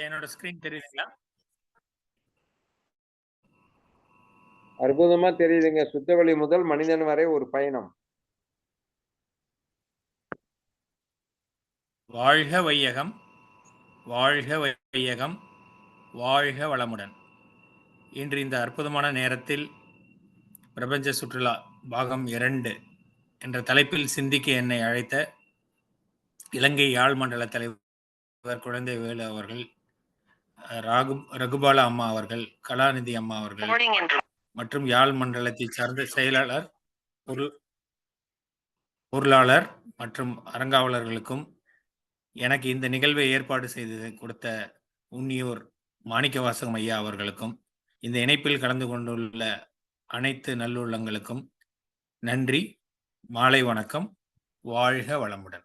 என்னோட ஸ்கிரீன் தெரியுதுங்களா? அற்புதமா தெரியுதுங்க. சுத்தவெளி முதல் மனிதன் வரை ஒரு பயணம். வாழ்க வையகம், வாழ்க வையகம், வாழ்க வளமுடன். இன்று இந்த அற்புதமான நேரத்தில் பிரபஞ்ச சுற்றுலா பாகம் 2 என்ற தலைப்பில் சிந்திக்க என்னை அழைத்த இலங்கை யாழ் மண்டல தலைவர் குழந்தை வேலு அவர்கள், ரகுபாலா அம்மா அவர்கள், கலாநிதி அம்மா அவர்கள் மற்றும் யாழ் மண்டலத்தை சார்ந்த செயலாளர், பொருளாளர் மற்றும் அரங்காவலர்களுக்கும் எனக்கு இந்த நிகழ்வை ஏற்பாடு செய்து கொடுத்த உன்னியூர் மாணிக்கவாசகம் ஐயா அவர்களுக்கும் இந்த இணைப்பில் கலந்து கொண்டுள்ள அனைத்து நல்லுள்ளங்களுக்கும் நன்றி. மாலை வணக்கம். வாழ்க வளமுடன்.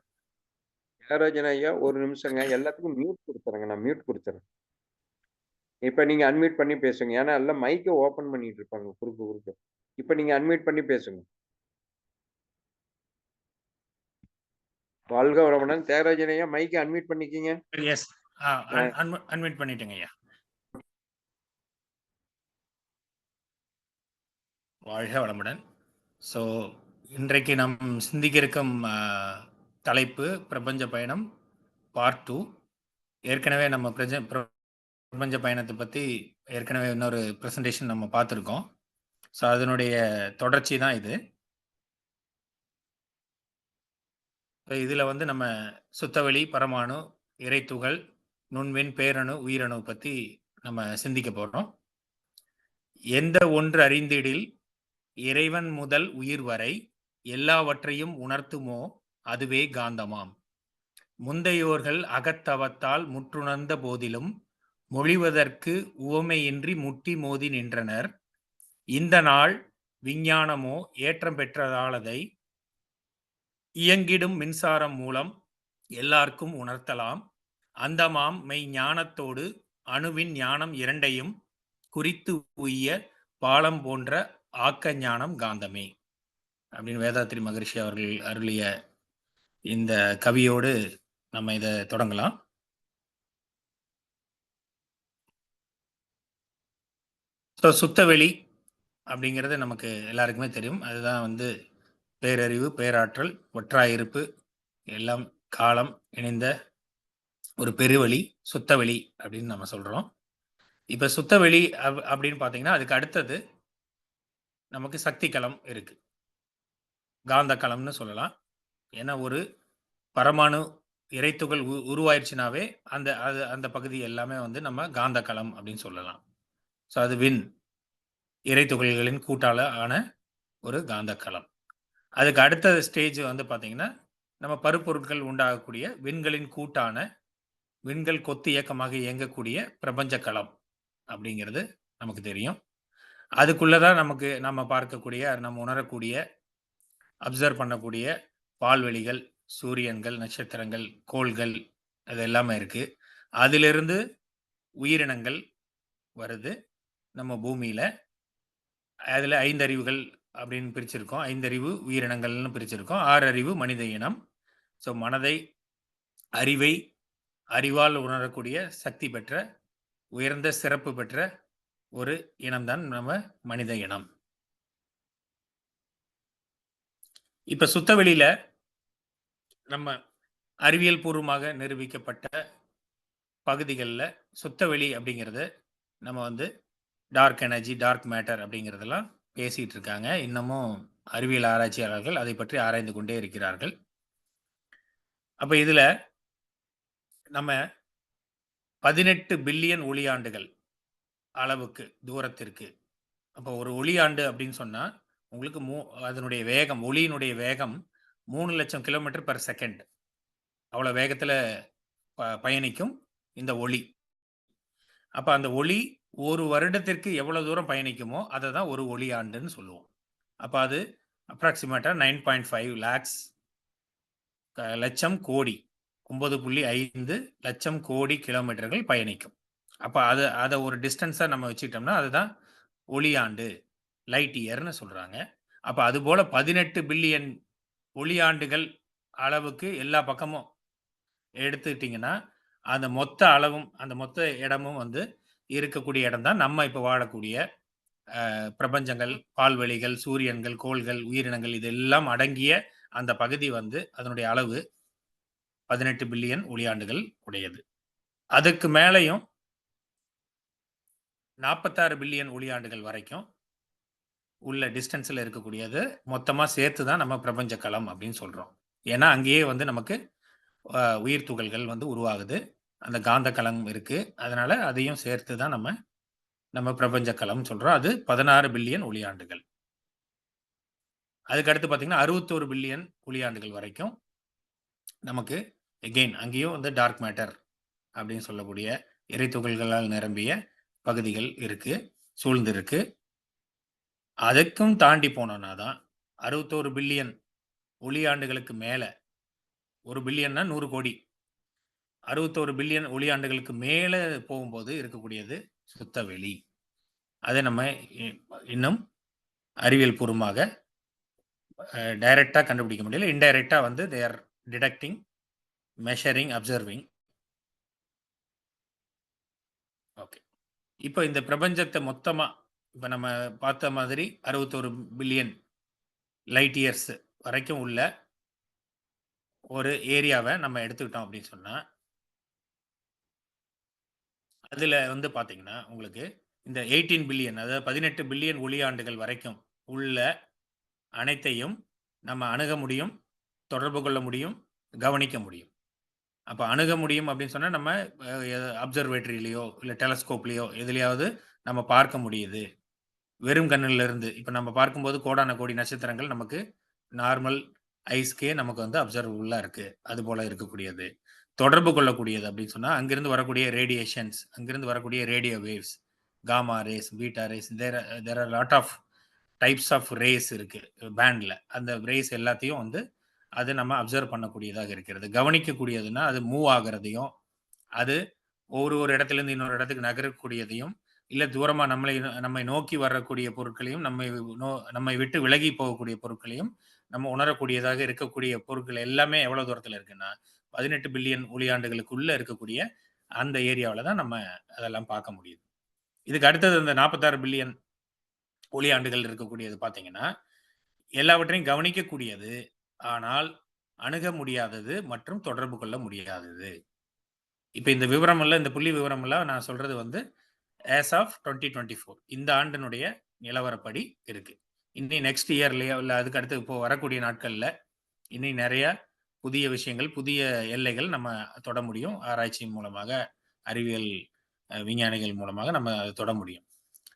தியாகராஜன் ஐயா, ஒரு நிமிஷங்க. எல்லாத்துக்கும் மியூட் கொடுத்துறேங்க. நான் மியூட் கொடுத்துறேன். இப்ப நீங்க அன்மியூட் பண்ணி பேசுங்க. ஏன்னா எல்லாம் மைக்கை ஓபன் பண்ணிட்டு இருப்பாங்க குறுக்க. இப்ப நீங்க அன்மியூட் பண்ணி பேசுங்க. வாழ்க வளமுடன். தியாகராஜன் ஐயா, மைக்கை அன்மியூட் பண்ணிக்கிங்க. எஸ், அன்மியூட் பண்ணிட்டேங்க ஐயா. வாழ்க வளமுடன். ஸோ இன்றைக்கு நாம் சிந்திக்க இருக்கும் தலைப்பு பிரபஞ்ச பயணம் பார்ட் 2. ஏற்கனவே நம்ம பிரபஞ்ச பயணத்தை பற்றி ஏற்கனவே இன்னொரு ப்ரெசன்டேஷன் நம்ம பார்த்துருக்கோம். ஸோ அதனுடைய தொடர்ச்சி தான் இது. இதில் வந்து நம்ம சுத்தவெளி, பரமாணு, இறைத்துகள், நுண்வின், பேரணு, உயிரணு பற்றி நம்ம சிந்திக்க போகிறோம். எந்த ஒன்று அறிந்திடில் இறைவன் முதல் உயிர் வரை எல்லாவற்றையும் உணர்த்துமோ அதுவே காந்தமாம். முந்தையோர்கள் அகத்தவத்தால் முற்றுணர்ந்த போதிலும் மொழிவதற்கு உவமையின்றி முட்டி மோதி நின்றனர். இந்த நாள் விஞ்ஞானமோ ஏற்றம் பெற்றதாலதை இயங்கிடும் மின்சாரம் மூலம் எல்லாருக்கும் உணர்த்தலாம். அந்தமாம் மெய் ஞானத்தோடு அணுவின் ஞானம் இரண்டையும் குறித்து உய்ய பாலம் போன்ற ஆக்க ஞானம் காந்தமே அப்படின்னு வேதாத்திரி மகரிஷி அவர்கள் அருளிய இந்த கவியோடு நம்ம இதை தொடங்கலாம். ஸோ சுத்தவெளி அப்படிங்கிறது நமக்கு எல்லாருக்குமே தெரியும். அதுதான் வந்து பேரறிவு, பேராற்றல், ஒற்றாயிருப்பு, எல்லாம் காலம் இணைந்த ஒரு பெருவெளி, சுத்தவெளி அப்படின்னு நம்ம சொல்கிறோம். இப்போ சுத்தவெளி அப்படின்னு பார்த்தீங்கன்னா அதுக்கு அடுத்தது நமக்கு சக்தி களம் இருக்கு, காந்த களம்னு சொல்லலாம். ஏன்னா ஒரு பரமாணு இறைத்துகள் உருவாயிருச்சுனாவே அந்த பகுதி எல்லாமே வந்து நம்ம காந்த களம் அப்படின்னு சொல்லலாம். ஸோ அது விண் இறைத்துகள்களின் கூட்டால ஆன ஒரு காந்த களம். அதுக்கு அடுத்த ஸ்டேஜ் வந்து பார்த்தீங்கன்னா நம்ம பருப்பொருட்கள் உண்டாகக்கூடிய விண்களின் கூட்டான விண்கள் கொத்து இயக்கமாக இயங்கக்கூடிய பிரபஞ்ச களம் அப்படிங்கிறது நமக்கு தெரியும். அதுக்குள்ளதான் நமக்கு நம்ம பார்க்கக்கூடிய, நம்ம உணரக்கூடிய, அப்சர்வ் பண்ணக்கூடிய பால்வெளிகள், சூரியன்கள், நட்சத்திரங்கள், கோள்கள், அது எல்லாமே இருக்கு. அதிலிருந்து உயிரினங்கள் வருது நம்ம பூமியில. அதில் 5 அறிவுகள் அப்படின்னு பிரிச்சிருக்கோம். 5 அறிவு உயிரினங்கள்னு பிரிச்சிருக்கோம். 6 அறிவு மனித இனம். ஸோ மனதை, அறிவை, அறிவால் உணரக்கூடிய சக்தி பெற்ற உயர்ந்த சிறப்பு பெற்ற ஒரு இனம்தான் நம்ம மனித இனம். இப்ப சுத்தவெளியில நம்ம அறிவியல் பூர்வமாக நிரூபிக்கப்பட்ட பகுதிகளில் சுத்தவெளி அப்படிங்கிறது நம்ம வந்து டார்க் எனர்ஜி, டார்க் மேட்டர் அப்படிங்கிறதெல்லாம் பேசிட்டு இருக்காங்க. இன்னமும் அறிவியல் ஆராய்ச்சியாளர்கள் அதை பற்றி ஆராய்ந்து கொண்டே இருக்கிறார்கள். அப்ப இதுல நம்ம 18 பில்லியன் ஒளியாண்டுகள் அளவுக்கு தூரத்திற்கு, அப்போ ஒரு ஒளியாண்டு அப்படின்னு சொன்னா உங்களுக்கு அதனுடைய வேகம், ஒளியினுடைய வேகம் 3 லட்சம் கிலோமீட்டர் பர் செகண்ட். அவ்வளோ வேகத்தில் பயணிக்கும் இந்த ஒளி. அப்போ அந்த ஒளி ஒரு வருடத்திற்கு எவ்வளோ தூரம் பயணிக்குமோ அதை தான் ஒரு ஒளியாண்டுன்னு சொல்லுவோம். அப்போ அது அப்ராக்சிமேட்டாக 9.5 லேக்ஸ் லட்சம் கோடி 9.5 லட்சம் கோடி கிலோமீட்டர்கள் பயணிக்கும். அப்போ அதை ஒரு டிஸ்டன்ஸாக நம்ம வச்சுக்கிட்டோம்னா அதுதான் ஒளியாண்டு, லைட் இயர்னு சொல்கிறாங்க. அப்போ அதுபோல் 18 பில்லியன் ஒளியாண்டுகள் அளவுக்கு எல்லா பக்கமும் எடுத்துக்கிட்டிங்கன்னா அந்த மொத்த அளவும், அந்த மொத்த இடமும் வந்து இருக்கக்கூடிய இடம் தான் நம்ம இப்ப வாழக்கூடிய பிரபஞ்சங்கள், பால்வெளிகள், சூரியன்கள், கோள்கள், உயிரினங்கள் இதெல்லாம் அடங்கிய அந்த பகுதி வந்து அதனுடைய அளவு 18 பில்லியன் ஒளியாண்டுகள் உடையது. அதுக்கு மேலயும் 46 பில்லியன் ஒளியாண்டுகள் வரைக்கும் உள்ள டிஸ்டன்ஸ்ல இருக்கக்கூடியது மொத்தமா சேர்த்து தான் நம்ம பிரபஞ்ச களம் அப்படின்னு சொல்றோம். ஏன்னா, அங்கேயே வந்து நமக்கு உயிர் துகள்கள் வந்து உருவாகுது. அந்த காந்த களம் இருக்கு. அதனால அதையும் சேர்த்து தான் நம்ம நம்ம பிரபஞ்ச களம்னு சொல்றோம். அது 16 பில்லியன் ஒளியாண்டுகள். அதுக்கு அடுத்து பார்த்தீங்கன்னா, 61 பில்லியன் ஒளியாண்டுகள் வரைக்கும் நமக்கு எகெயின் அங்கேயும் வந்து டார்க் மேட்டர் அப்படின்னு சொல்லக்கூடிய எரித்துகள்களால் நிரம்பிய பகுதிகள் இருக்கு. சூழ்ந்து இருக்கு. அதுக்கும் தாண்டி போனோம்னா தான் 61 பில்லியன் ஒளியாண்டுகளுக்கு மேல 1 பில்லியன்னா 100 கோடி. 61 பில்லியன் ஒளியாண்டுகளுக்கு மேல போகும்போது இருக்கக்கூடியது சுத்த வெளி. அதை நம்ம இ இன்னும் அறிவியல் பூர்வமாக டைரக்ட்டா கண்டுபிடிக்க முடியல. இன்டைரக்ட்டா வந்து they are detecting, measuring, observing. Okay. இப்ப இந்த பிரபஞ்சத்த மொத்தமா இப்ப நம்ம பார்த்த மாதிரி 61 பில்லியன் லைட் இயர்ஸ் வரைக்கும் உள்ள ஒரு ஏரியாவ நம்ம எடுத்துக்கிட்டோம் அப்படின்னு சொன்னா, அதுல வந்து பார்த்தீங்கன்னா, உங்களுக்கு இந்த 18 பில்லியன் அதாவது 18 பில்லியன் ஒளியாண்டுகள் வரைக்கும் உள்ள அனைத்தையும் நம்ம அணுக முடியும், தொடர்பு கொள்ள முடியும், கவனிக்க முடியும். அப்ப அணுக முடியும் அப்படின்னு சொன்னா, நம்ம அப்சர்வேட்டரிலயோ, இல்ல டெலஸ்கோப்லயோ எதுலயாவது நம்ம பார்க்க முடியுது. வெறும் கண்ணுல இருந்து. இப்ப நம்ம பார்க்கும்போது கோடான கோடி நட்சத்திரங்கள் நமக்கு நார்மல் ஐஸ்க்கே நமக்கு வந்து அப்சர்வபுளா இருக்கு. அதுபோல இருக்கக்கூடியது. தொடர்பு கொள்ளக்கூடியது அப்படின்னு சொன்னா, அங்கிருந்து வரக்கூடிய ரேடியேஷன்ஸ், அங்கிருந்து வரக்கூடிய radio waves, gamma rays, beta rays there are lot of types of rays இருக்கு பேண்ட்ல. அந்த ரேஸ் எல்லாத்தையும் வந்து அது நம்ம அப்சர்வ் பண்ணக்கூடியதாக இருக்கிறது. கவனிக்கக்கூடியதுன்னா, அது மூவ் ஆகுறதையும், அது ஒரு இடத்திலிருந்து இன்னொரு இடத்துக்கு நகரக்கூடியதையும், இல்ல தூரமா நம்மை நோக்கி வரக்கூடிய பொருட்களையும், நம்மை விட்டு விலகி போகக்கூடிய பொருட்களையும், நம்ம உணரக்கூடியதாக இருக்கக்கூடிய பொருட்கள் எல்லாமே எவ்வளவு தூரத்தில இருக்குன்னா, 18 பில்லியன் ஒளியாண்டுகளுக்குள்ள இருக்கக்கூடிய அந்த ஏரியாவுல தான் நம்ம அதெல்லாம் பார்க்க முடியுது. இதுக்கு அடுத்தது இந்த 46 பில்லியன் ஒளியாண்டுகள் இருக்கக்கூடியது பார்த்தீங்கன்னா, எல்லாவற்றையும் கவனிக்கக்கூடியது. ஆனால், அணுக முடியாதது மற்றும் தொடர்பு கொள்ள முடியாதது. இப்ப இந்த விவரமெல்லாம் இந்த புள்ளி விவரமெல்லாம் நான் சொல்றது வந்து ஆஸ் ஆஃப் 2024 இந்த ஆண்டினுடைய நிலவரப்படி இருக்கு. இனி நெக்ஸ்ட் இயர்லயோ இல்ல அதுக்கு அடுத்து இப்போ வரக்கூடிய நாட்கள்ல இனி நெறைய புதிய விஷயங்கள், புதிய எல்லைகள் நம்ம தொட முடியும். ஆராய்ச்சியின் மூலமாக, அறிவியல் விஞ்ஞானிகள் மூலமாக நம்ம அத தொட முடியும்.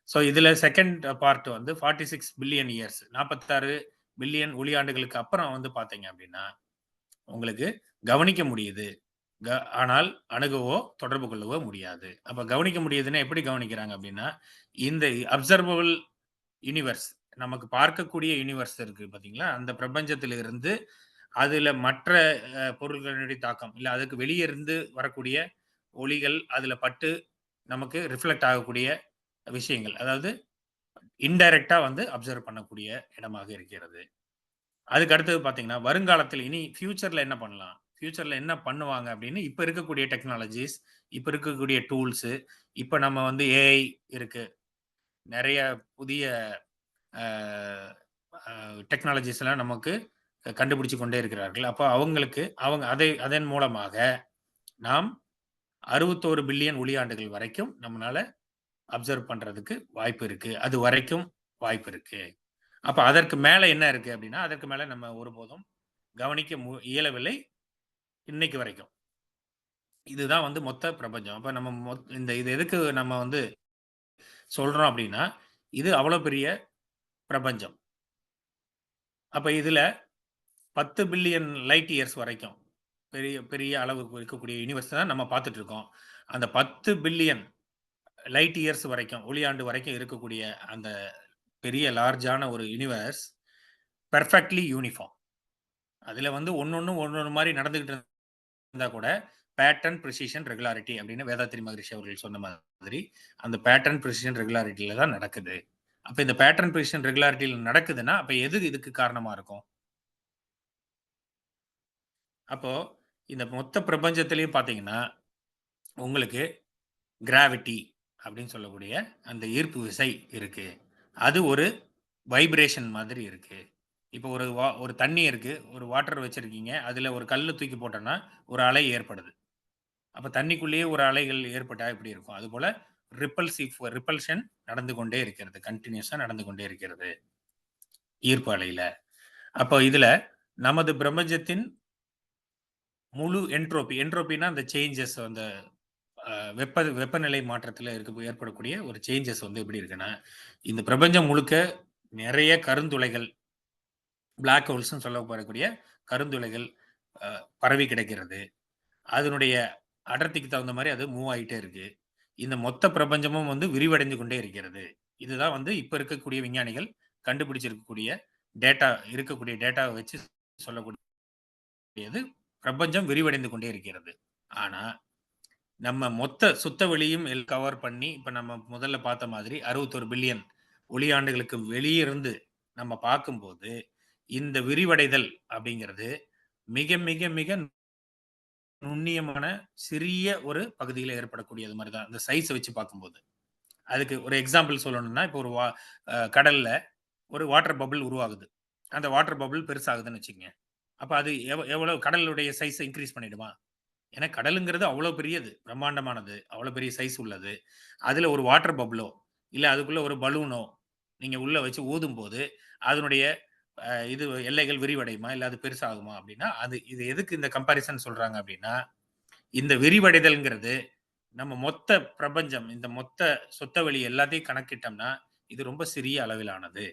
ஸோ இதுல செகண்ட் பார்ட் வந்து 46 பில்லியன் இயர்ஸ் 46 பில்லியன் ஒளியாண்டுகளுக்கு அப்புறம் வந்து பார்த்தீங்க அப்படின்னா, உங்களுக்கு கவனிக்க முடியுது. ஆனால் அணுகவோ, தொடர்பு கொள்ளவோ முடியாது. அப்ப கவனிக்க முடியுதுன்னா எப்படி கவனிக்கிறாங்க அப்படின்னா, இந்த அப்சர்வபிள் யூனிவர்ஸ் நமக்கு பார்க்கக்கூடிய யூனிவர்ஸ் இருக்கு பார்த்தீங்களா? அந்த பிரபஞ்சத்திலிருந்து அதுல மற்ற பொருள்களுடைய தாக்கம், இல்ல அதுக்கு வெளிய இருந்து வரக்கூடிய ஒளிகள் அதுல பட்டு நமக்கு ரிஃப்ளெக்ட் ஆகக்கூடிய விஷயங்கள். அதாவது இன்டைரக்ட்டா வந்து அப்சர்வ் பண்ணக்கூடிய இடமாக இருக்கிறது. அதுக்கு அடுத்தது பார்த்தீங்கன்னா, வருங்காலத்தில இனி ஃபியூச்சர்ல என்ன பண்ணலாம்? ஃபியூச்சர்ல என்ன பண்ணுவாங்க அப்படின்னு இப்ப இருக்கக்கூடிய டெக்னாலஜிஸ், இப்ப இருக்கக்கூடிய டூல்ஸு, இப்ப நம்ம வந்து ஏஐ இருக்கு. நெறைய புதிய அ அ டெக்னாலஜிஸ்லாம் நமக்கு கண்டுபிடிச்சு கொண்டே இருக்கிறார்கள். அப்ப அவங்க அதன் மூலமாக நாம் 61 பில்லியன் ஒளியாண்டுகள் வரைக்கும் நம்மனால அப்சர்வ் பண்றதுக்கு வாய்ப்பு இருக்கு. அது வரைக்கும் வாய்ப்பு இருக்கு. அப்ப அதற்கு மேல என்ன இருக்கு அப்படின்னா, அதற்கு மேல நம்ம ஒருபோதும் கவனிக்க இயலவில்லை இன்னைக்கு வரைக்கும். இதுதான் வந்து மொத்த பிரபஞ்சம். அப்ப நம்ம இது எதுக்கு நம்ம வந்து சொல்றோம் அப்படின்னா, இது அவ்வளோ பெரிய பிரபஞ்சம். அப்ப இதுல 10 பில்லியன் லைட் இயர்ஸ் வரைக்கும் பெரிய பெரிய அளவுக்கு இருக்கக்கூடிய யுனிவர்ஸ் தான் நம்ம பார்த்துட்டு இருக்கோம். அந்த 10 பில்லியன் லைட் இயர்ஸ் வரைக்கும், ஒளியாண்டு வரைக்கும் இருக்கக்கூடிய அந்த பெரிய லார்ஜான ஒரு யுனிவர்ஸ் பெர்ஃபெக்ட்லி யூனிஃபார்ம். அதுல வந்து ஒண்ணொண்ணு மாரி நடந்துகிட்டு இருந்தா கூட, பேட்டர்ன், பிரிசிஷன், ரெகுலாரிட்டி அப்படின்னு வேதாத்ரி மகரிஷி அவர்கள் சொன்ன மாதிரி, அந்த பேட்டர்ன், பிரிசிஷன், ரெகுலாரிட்டில தான் நடக்குது. அப்ப இந்த பேட்டர்ன், பிரிசிஷன், ரெகுலாரிட்டில நடக்குதுன்னா, அப்ப எது இதுக்கு காரணமா இருக்கும்? அப்போ இந்த மொத்த பிரபஞ்சத்திலயும் பார்த்தீங்கன்னா, உங்களுக்கு கிராவிட்டி அப்படின்னு சொல்லக்கூடிய அந்த ஈர்ப்பு விசை இருக்கு. அது ஒரு வைப்ரேஷன் மாதிரி இருக்கு. இப்போ ஒரு தண்ணி இருக்கு. ஒரு வாட்டர் வச்சிருக்கீங்க. அதுல ஒரு கல்லு தூக்கி போட்டோம்னா, ஒரு அலை ஏற்படுது. அப்ப தண்ணிக்குள்ளேயே ஒரு அலைகள் ஏற்பட்டா எப்படி இருக்கும்? அதுபோல ரிப்பல்ஷன் நடந்து கொண்டே இருக்கிறது. கன்டினியூஸா நடந்து கொண்டே இருக்கிறது. ஈர்ப்பு அலையில. அப்போ இதுல நமது பிரபஞ்சத்தின் முழு என்ட்ரோபின்னா அந்த சேஞ்சஸ் அந்த வெப்பநிலை மாற்றத்துல ஏற்படக்கூடிய ஒரு சேஞ்சஸ் வந்து எப்படி இருக்குன்னா, இந்த பிரபஞ்சம் முழுக்க நிறைய கருந்துளைகள், பிளாக் ஹோல்ஸ்ன்னு சொல்லப்படக்கூடிய கருந்துளைகள் அ பரவி கிடக்கிறது. அதனுடைய அடர்த்திக்கு தகுந்த மாரி அது மூவ் ஆயிட்டே இருக்கு. இந்த மொத்த பிரபஞ்சமும் வந்து விரிவடைந்து கொண்டே இருக்கிறது. இதுதான் வந்து இப்ப இருக்கக்கூடிய விஞ்ஞானிகள் கண்டுபிடிச்சிருக்கக்கூடிய டேட்டாவ வச்சு சொல்லக்கூடியது. பிரபஞ்சம் விரிவடைந்து கொண்டே இருக்கிறது. ஆனா, நம்ம மொத்த சுத்தவெளியும் கவர் பண்ணி, இப்ப நம்ம முதல்ல பார்த்த மாதிரி 61 பில்லியன் ஒளியாண்டுகளுக்கு வெளியிருந்து நம்ம பார்க்கும்போது, இந்த விரிவடைதல் அப்படிங்கிறது மிக, மிக, மிக நுண்ணியமான சிறிய ஒரு பகுதியில ஏற்படக்கூடியது மாரி தான். இந்த சைஸ வச்சு பார்க்கும்போது. அதுக்கு ஒரு எக்ஸாம்பிள் சொல்லணும்னா, இப்போ ஒரு கடல்ல ஒரு வாட்டர் பபிள் உருவாகுது. அந்த வாட்டர் பபிள் பெருசாகுதுன்னு வச்சுக்கங்க. அப்ப அது எவ்வளவு கடலுடைய சைஸ இன்கிரீஸ் பண்ணிடுமா? ஏன்னா கடலுங்கிறது அவ்வளோ பெரியது. பிரம்மாண்டமானது. அவ்வளோ பெரிய சைஸ் உள்ளது. அதுல ஒரு வாட்டர் பபிளோ, இல்ல அதுக்குள்ள ஒரு பலூனோ நீங்க உள்ள வச்சு ஊதும்போது, அதனுடைய இது எல்லைகள் விரிவடையுமா? இல்ல அது பெருசாகுமா? அப்டின்னா, இது எதுக்கு இந்த கம்பேரிசன் சொல்றாங்க அப்டின்னா, இந்த விரிவடைதல்ங்கிறது நம்ம மொத்த பிரபஞ்சம், இந்த மொத்த சுத்தவெளி எல்லாத்தையும் கணக்கிட்டோம்னா, இது ரொம்ப சிறிய அளவிலானது.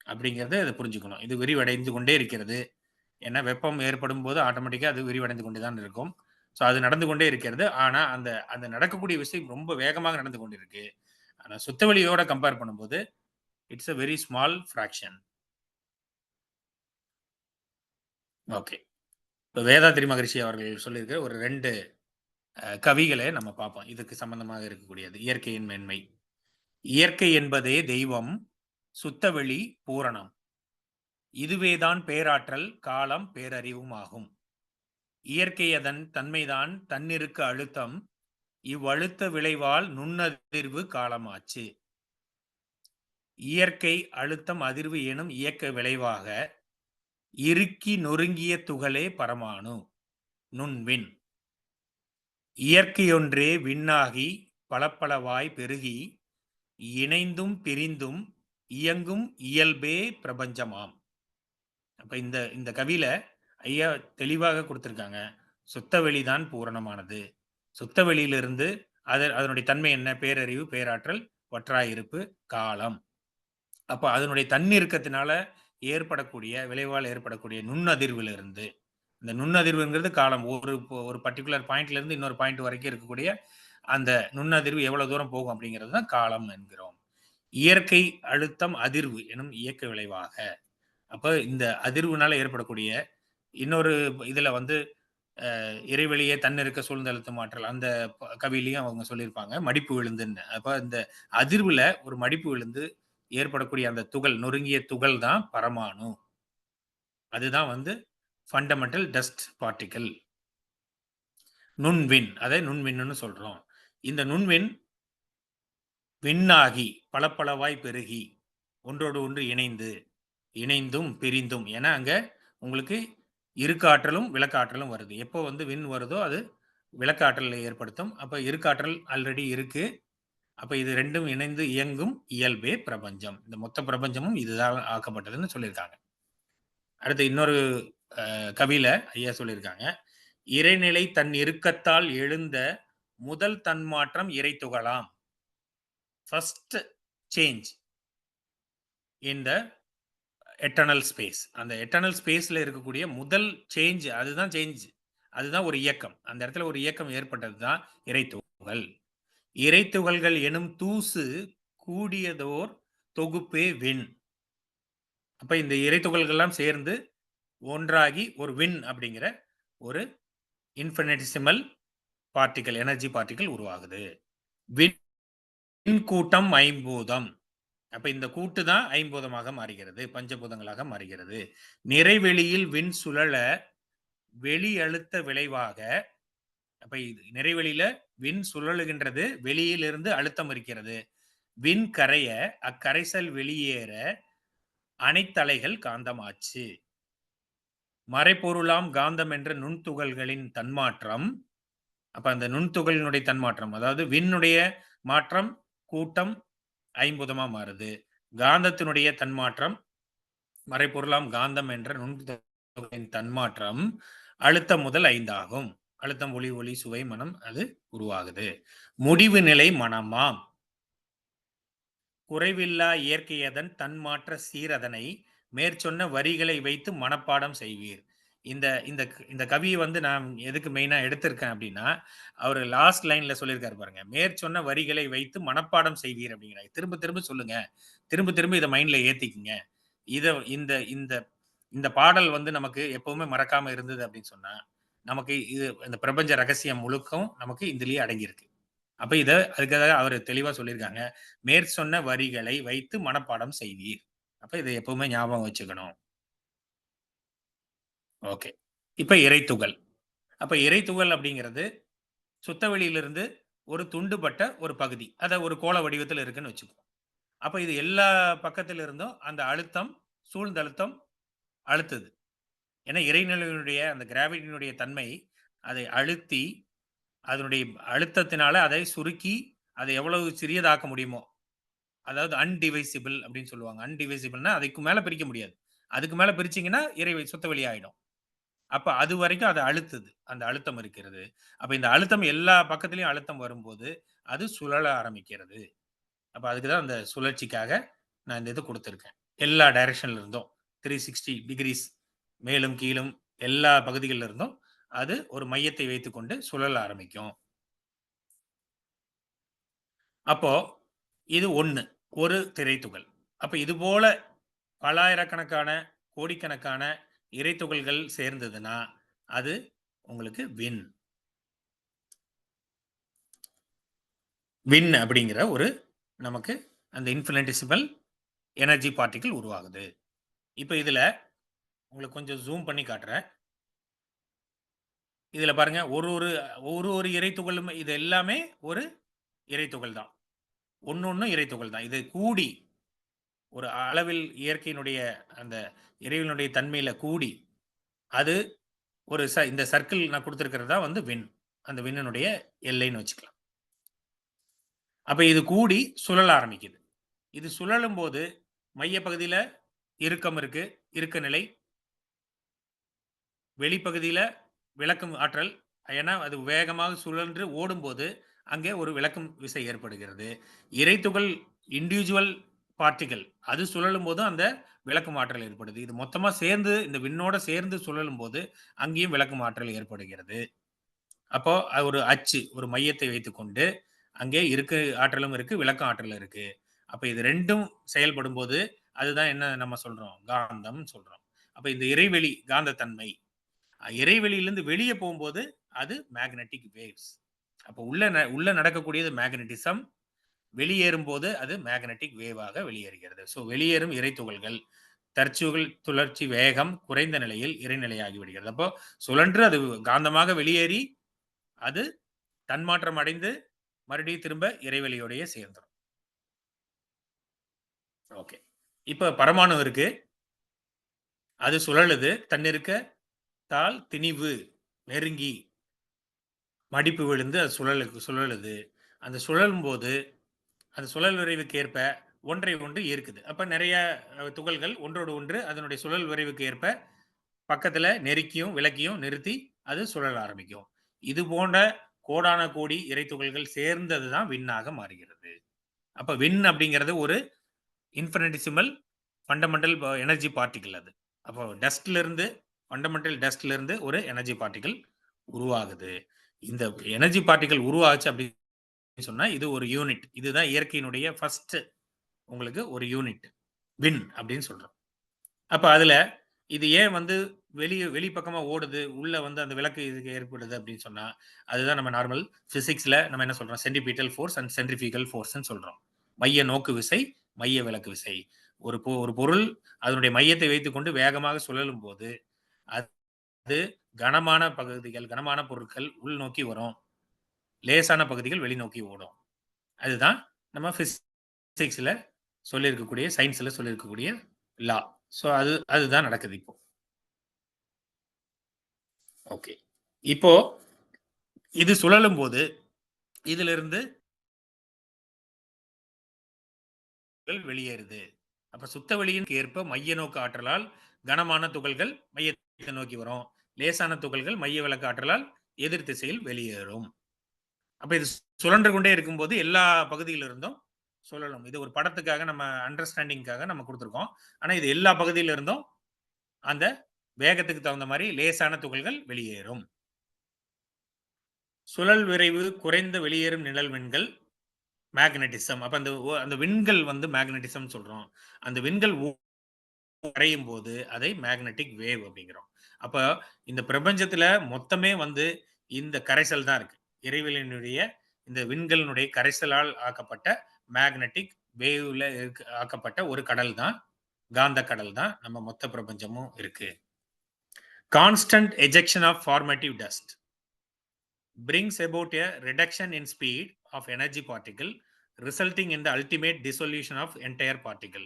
அப்டிங்கிறத இத புரிஞ்சுக்கணும். இது விரிவடைந்து கொண்டே இருக்கிறது. ஏன்னா வெப்பம் ஏற்படும்போது ஆட்டோமேட்டிக்கா அது விரிவடைந்து கொண்டு தான் இருக்கும். ஸோ அது நடந்து கொண்டே இருக்கிறது. ஆனா, அந்த அந்த நடக்கக்கூடிய விஷயம் ரொம்ப வேகமாக நடந்து கொண்டிருக்கு. ஆனா சுத்தவெளியோட கம்பேர் பண்ணும்போது, it's a very small fraction. Okay. இப்ப வேதாத்ரி மகரிஷி அவர்கள் சொல்லியிருக்கிற ஒரு 2 கவிகள நம்ம பார்ப்போம். இதுக்கு சம்பந்தமாக இருக்கக்கூடியது. இயற்கையின் மேன்மை. இயற்கை என்பதே தெய்வம், சுத்தவெளி பூரணம். இதுவேதான் பேராற்றல், காலம், பேரறிவும் ஆகும். இயற்கை அதன் தன்மைதான் தன்னிருக்க அழுத்தம். இவ்வழுத்த விளைவால் நுண்ணதிர்வு காலமாச்சு. இயற்கை அழுத்தம் அதிர்வு எனும் இயக்க விளைவாக இறுக்கி நொறுங்கிய துகளே பரமாணு நுண்விண். இயற்கையொன்றே விண்ணாகி பலப்பலவாய் பெருகி இணைந்தும் பிரிந்தும் இயங்கும் இயல்பே பிரபஞ்சமாம். அப்ப இந்த இந்த கவியில ஐயா தெளிவாக கொடுத்திருக்காங்க. சுத்த வெளிதான் பூரணமானது. சுத்த வெளியிலிருந்து அதனுடைய தன்மை என்ன? பேரறிவு, பேராற்றல், ஒற்றாயிருப்பு, காலம். அப்ப அதனுடைய தன்னிருக்கத்தினால ஏற்படக்கூடிய விளைவால் ஏற்படக்கூடிய நுண்ணதிர்விலிருந்து இந்த நுண்ணதிர்வுங்கிறது காலம் ஒரு பர்ட்டிகுலர் பாயிண்ட்ல இருந்து இன்னொரு பாயிண்ட் வரைக்கும் இருக்கக்கூடிய அந்த நுண்ணதிர்வு எவ்வளவு தூரம் போகும் அப்படிங்கிறது தான் காலம் என்கிறோம். இயற்கை அழுத்தம் அதிர்வு எனும் இயக்க விளைவாக அப்ப இந்த அதிர்வுனால ஏற்படக்கூடிய இன்னொரு இதுல வந்து இறைவெளியே தன்னிருக்க சூழ்ந்தழுத்தும் ஆற்றல் அந்த கவியிலையும் அவங்க சொல்லியிருப்பாங்க மடிப்பு விழுந்துன்னு. அப்ப இந்த அதிர்வுல ஒரு மடிப்பு விழுந்து ஏற்படக்கூடிய அந்த துகள் நொறுங்கிய துகள் தான் பரமாணு. அதுதான் வந்து ஃபண்டமெண்டல் டஸ்ட் பார்ட்டிக்கிள். நுண்விண் அதை நுண்விண்ணுன்னு சொல்றோம். இந்த நுண்விண் விண்ணாகி பலப்பலவாய் பெருகி ஒன்றோடு ஒன்று இணைந்து இணைந்தும் பிரிந்தும் ஏன்னா அங்க உங்களுக்கு இருக்காற்றலும் விளக்காற்றலும் வருது. எப்போ வந்து விண் வருதோ அது விளக்காற்றலை ஏற்படுத்தும். அப்ப இருக்காற்றல் ஆல்ரெடி இருக்கு. அப்ப இது 2ம் இணைந்து இயங்கும் இயல்பே பிரபஞ்சம். இந்த மொத்த பிரபஞ்சமும் இதுதான் ஆக்கப்பட்டதுன்னு சொல்லியிருக்காங்க. அடுத்து இன்னொரு கவியில ஐயா சொல்லியிருக்காங்க. இறைநிலை தன் இறுக்கத்தால் எழுந்த முதல் தன்மாற்றம் இறைத்துகளாம். First change in the eternal space. அந்த எட்டர்னல் ஸ்பேஸ்ல இருக்கக்கூடிய முதல் சேஞ்ச் அதுதான் சேஞ்ச். அதுதான் ஒரு இயக்கம். அந்த இடத்துல ஒரு இயக்கம் ஏற்பட்டது தான் இறைத்துகள். இறைத்துகள்கள் எனும் தூசு கூடியதோர் தொகுப்பே விண். அப்ப இந்த இறைத்துகள்கள்லாம் சேர்ந்து ஒன்றாகி ஒரு விண் அப்படிங்கிற ஒரு இன்ஃபினிட்டெசிமல் பார்ட்டிகிள் எனர்ஜி பார்ட்டிகிள் உருவாகுது. விண் கூட்டம் ஐம்பூதம். அப்ப இந்த கூட்டு தான் ஐம்பூதமாக மாறுகிறது. பஞ்சபூதங்களாக மாறுகிறது. நிறைவெளியில் விண் சுழல வெளி அழுத்த விளைவாக அப்ப இது நிறைவெளியில விண் சுழலுகின்றது. வெளியிலிருந்து அழுத்தம் இருக்கிறது. விண் கரைய அக்கரைசல் வெளியேற அனைத்தலைகள் காந்தமாச்சு. மறைப்பொருளாம் காந்தம் என்ற நுண்துகள்களின் தன்மாற்றம். அப்ப அந்த நுண்துகளினுடைய தன்மாற்றம். அதாவது விண்ணுடைய மாற்றம் கூட்டம் ஐம்புதமா மாறுது. காந்தத்தினுடைய தன்மாற்றம் மறைப்பொருளாம் காந்தம் என்ற நுண்துகளின் தன்மாற்றம் அழுத்தம் முதல் 5 ஆகும். அழுத்தம், ஒளி, சுவை, மனம் அது உருவாகுது. முடிவு நிலை மனமாம். குறைவில்லா இயற்கையதன் தன்மாற்ற சீரதனை மேற்சொன்ன வரிகளை வைத்து மனப்பாடம் செய்வீர். இந்த இந்த இந்த கவியை வந்து நான் எதுக்கு மெயினா எடுத்திருக்கேன் அப்படின்னா, அவரு லாஸ்ட் லைன்ல சொல்லியிருக்காரு பாருங்க. மேற்சொன்ன வரிகளை வைத்து மனப்பாடம் செய்வீர் அப்படிங்கிறாரு. திரும்ப திரும்ப சொல்லுங்க. திரும்ப திரும்ப இத மைண்ட்ல ஏத்திக்கங்க. இத இந்த இந்த இந்த பாடல் வந்து நமக்கு எப்பவுமே மறக்காம இருந்தது அப்படின்னு சொன்னா, நமக்கு இது இந்த பிரபஞ்ச ரகசியம் முழுக்கும் நமக்கு இதிலேயே அடங்கியிருக்கு. அப்ப இத அதுக்காக அவரு தெளிவா சொல்லியிருக்காங்க. மேற்சொன்ன வரிகளை வைத்து மனப்பாடம் செய்வீர். அப்ப இத எப்பவுமே ஞாபகம் வச்சுக்கணும். ஓகே. இப்ப இறைத்துகள். அப்ப இறைத்துகள் அப்படிங்கிறது சுத்தவெளியிலிருந்து ஒரு துண்டுபட்ட ஒரு பகுதி. அத ஒரு கோள வடிவத்தில இருக்குன்னு வச்சுக்குவோம். அப்ப இது எல்லா பக்கத்தில இருந்தும் அந்த அழுத்தம், சூழ்ந்த அழுத்தம் அழுத்துது. ஏன்னா இறைநிலையினுடைய அந்த கிராவிட்டியினுடைய தன்மை அதை அழுத்தி, அதனுடைய அழுத்தத்தினால அதை சுருக்கி, அதை எவ்வளவு சிறியதாக்க முடியுமோ, அதாவது அன்டிவைசிபிள் அப்படின்னு சொல்லுவாங்க. அன்டிவைசிபிள்னா அதுக்கு மேல பிரிக்க முடியாது. அதுக்கு மேல பிரிச்சீங்கன்னா சுத்த வெளி ஆயிடும். அப்ப அதுவரைக்கும் அது அழுத்துது. அந்த அழுத்தம் இருக்கிறது. அப்ப இந்த அழுத்தம் எல்லா பக்கத்திலயும் அழுத்தம் வரும்போது, அது சுழல ஆரம்பிக்கிறது. அப்ப அதுக்கு தான் அந்த சுழற்சிக்காக நான் இந்த இது குடுத்திருக்கேன். எல்லா டைரக்ஷன்ல இருந்தும் 360 டிகிரீஸ் மேலும், கீழும் எல்லா பகுதிகள்ல இருந்தும் அது ஒரு மையத்தை வைத்துக்கொண்டு சுழல ஆரம்பிக்கும். அப்போ இது 1 ஒரு திரைத்துகள். அப்ப இதுபோல பல்லாயிரக்கணக்கான, கோடிக்கணக்கான இறைத்துகள்கள் சேர்ந்ததுன்னா, அது உங்களுக்கு வின். வின் அப்படிங்கிற ஒரு நமக்கு அந்த இன்ஃபினிட்டெசிமல் எனர்ஜி பார்ட்டிகிள் உருவாகுது. இப்ப இதுல உங்களுக்கு கொஞ்சம் ஜூம் பண்ணி காட்டுறேன். இதுல பாருங்க ஒரு ஒரு ஒரு ஒரு இறைத்துகளுமே இது எல்லாமே ஒரு இறைத்துகள் தான். ஒண்ணொண்ணும் இறைத்துகள் தான். இது கூடி ஒரு அளவில் இயற்கையினுடைய அந்த இறைவனுடைய தன்மையில கூடி, அது ஒரு இந்த சர்க்கிள் நான் குடுத்திருக்கிறது தான் வந்து வின். அந்த விண்ணினுடைய எல்லைன்னு வச்சுக்கலாம். அப்ப இது கூடி சுழல ஆரம்பிக்குது. இது சுழலும்போது மையப்பகுதியில இறுக்கம் இருக்கு. இறுக்க நிலை. வெளிப்பகுதியில விலக்கும் ஆற்றல். ஏன்னா, அது வேகமாக சுழன்று ஓடும்போது, அங்கே ஒரு விலக்கும் விசை ஏற்படுகிறது. இறைத்துகள் இண்டிவிஜுவல் பார்ட்டிகிள் அது சுழலும்போது அந்த விலக்கும் ஆற்றல் ஏற்படுது. இது மொத்தமா சேர்ந்து இந்த விண்ணோட சேர்ந்து சுழலும்போது, அங்கேயும் விலக்கும் ஆற்றல் ஏற்படுகிறது. அப்போ அது ஒரு அச்சு, ஒரு மையத்தை வைத்துக்கொண்டு, அங்கே இருக்கு ஆற்றலும் இருக்கு, விலக்கும் ஆற்றலும் இருக்கு. அப்ப இது 2ம் செயல்படும்போது, அதுதான் என்ன நம்ம சொல்றோம்? காந்தம்னு சொல்றோம். அப்ப இந்த இறைவெளி காந்தத்தன்மை. இறைவெளியிலிருந்து வெளிய போம்போது, அது மேக்னெட்டிக் வேவ்ஸ். அப்ப உள்ள நடக்கக்கூடியது மேக்னடிசம். வெளியேறும்போது அது மேக்னெட்டிக் வேவாக வெளியேறுகிறது. வெளியேறும் இறைத்துகள்கள் சுழற்சி வேகம் குறைந்த நிலையில் இறைநிலையாகி விடுகிறது. அப்போ சுழன்று அது காந்தமாக வெளியேறி, அது தன்மாற்றம் அடைந்து மறுபடியும் திரும்ப இறைவெளியோடயே சேர்ந்துரும். ஓகே. இப்ப பரமாணு இருக்கு. அது சுழலுது. தன்னிருக்க தால் திணிவு நெருங்கி மடிப்பு விழுந்து அது சுழலுது. அந்த சுழலும்போது, அந்த சுழல் விரைவுக்கு ஏற்ப ஒன்றை ஒன்று ஈர்க்குது. அப்ப நெறைய துகள்கள் ஒன்றோடு ஒன்று அதனுடைய சுழல் விரைவுக்கு ஏற்ப பக்கத்துல நெருக்கியும், விலக்கியும் நிறுத்தி அது சுழல ஆரம்பிக்கும். இது போன்ற கோடான கோடி இறைத்துகள்கள் சேர்ந்தது தான் விண்ணாக மாறுகிறது. அப்ப விண் அப்படிங்கிறது ஒரு இன்ஃபினிட்டெசிமல் ஃபண்டமெண்டல் எனர்ஜி பார்ட்டிகிள் அது. அப்போ ஃபண்டமெண்டல் டஸ்ட்ல இருந்து ஒரு எனர்ஜி பார்ட்டிகிள் உருவாகுது. இந்த எனர்ஜி பார்ட்டிகிள் உருவாச்சு அப்படின்னு சொன்னா, இது ஒரு யூனிட். இதுதான் இயற்கையினுடைய ஃபர்ஸ்ட் உங்களுக்கு ஒரு யூனிட். வின் அப்படின்னு சொல்றோம். அப்ப அதுல இது ஏன் வந்து வெளி பக்கமா ஓடுது, உள்ள வந்து அந்த விலக்கு இதுக்கு ஏற்படுது அப்படின்னு சொன்னா, அதுதான் நம்ம நார்மல் பிசிக்ஸ்ல நம்ம என்ன சொல்றோம்? சென்ட்ரிபீட்டல் ஃபோர்ஸ் அண்ட் சென்ட்ரிஃபியூகல் ஃபோர்ஸ்ன்னு சொல்றோம். மைய நோக்கு விசை, மைய விலக்கு விசை. ஒரு பொருள் அதனுடைய மையத்தை வைத்துக்கொண்டு வேகமாக சுழலும்போது, அது கனமான பகுதிகள், கனமான பொருட்கள் உள்நோக்கி வரும். லேசான பகுதிகள் வெளிநோக்கி ஓடும். அதுதான் நம்ம பிசிக்ஸ்ல சொல்லியிருக்கக்கூடிய, சயின்ஸ்ல சொல்லியிருக்கக்கூடிய லா. ஸோ அதுதான் நடக்குது இப்போ. ஓகே. இப்போ இது சுழலும் போது இதிலிருந்து வெளியேறுது. அப்ப சுத்த வெளியின் ஏற்ப மைய நோக்கு ஆற்றலால் கனமான துகள்கள் மையத்தை நோக்கி வரும். லேசான துகள்கள் மைய விலக்கு ஆற்றலால் எதிர் திசையில் வெளியேறும். அப்ப இது சுழன்று கொண்டே இருக்கும்போது எல்லா பகுதியிலிருந்தும் சுழலும். இது ஒரு படத்துக்காக நம்ம அண்டர்ஸ்டாண்டிங்காக நம்ம கொடுத்துருக்கோம். ஆனா இது எல்லா பகுதியில இருந்தும் அந்த வேகத்துக்கு தகுந்த மாதிரி லேசான துகள்கள் வெளியேறும். சுழல் விரைவு குறைந்த வெளியேறும் நிழல் விண்கள் மேக்னட்டிசம். அப்ப அந்த விண்கள் வந்து மேக்னட்டிசம் சொல்றோம். அந்த விண்கள் அடையும் போது அதை மேக்னெட்டிக் வேவ் அப்படிங்கிறோம். அப்ப இந்த பிரபஞ்சத்துல மொத்தமே வந்து இந்த கரைசல் தான் இருக்கு. இறைவெளியினுடைய இந்த விண்களினுடைய கரைசலால் ஆக்கப்பட்ட மேக்னெட்டிக் வேவ்ல ஆக்கப்பட்ட ஒரு கடல் தான், காந்த கடல் தான் நம்ம மொத்த பிரபஞ்சமும் இருக்கு. Constant ejection of formative dust brings about a reduction in speed of energy particle resulting in the ultimate dissolution of entire particle.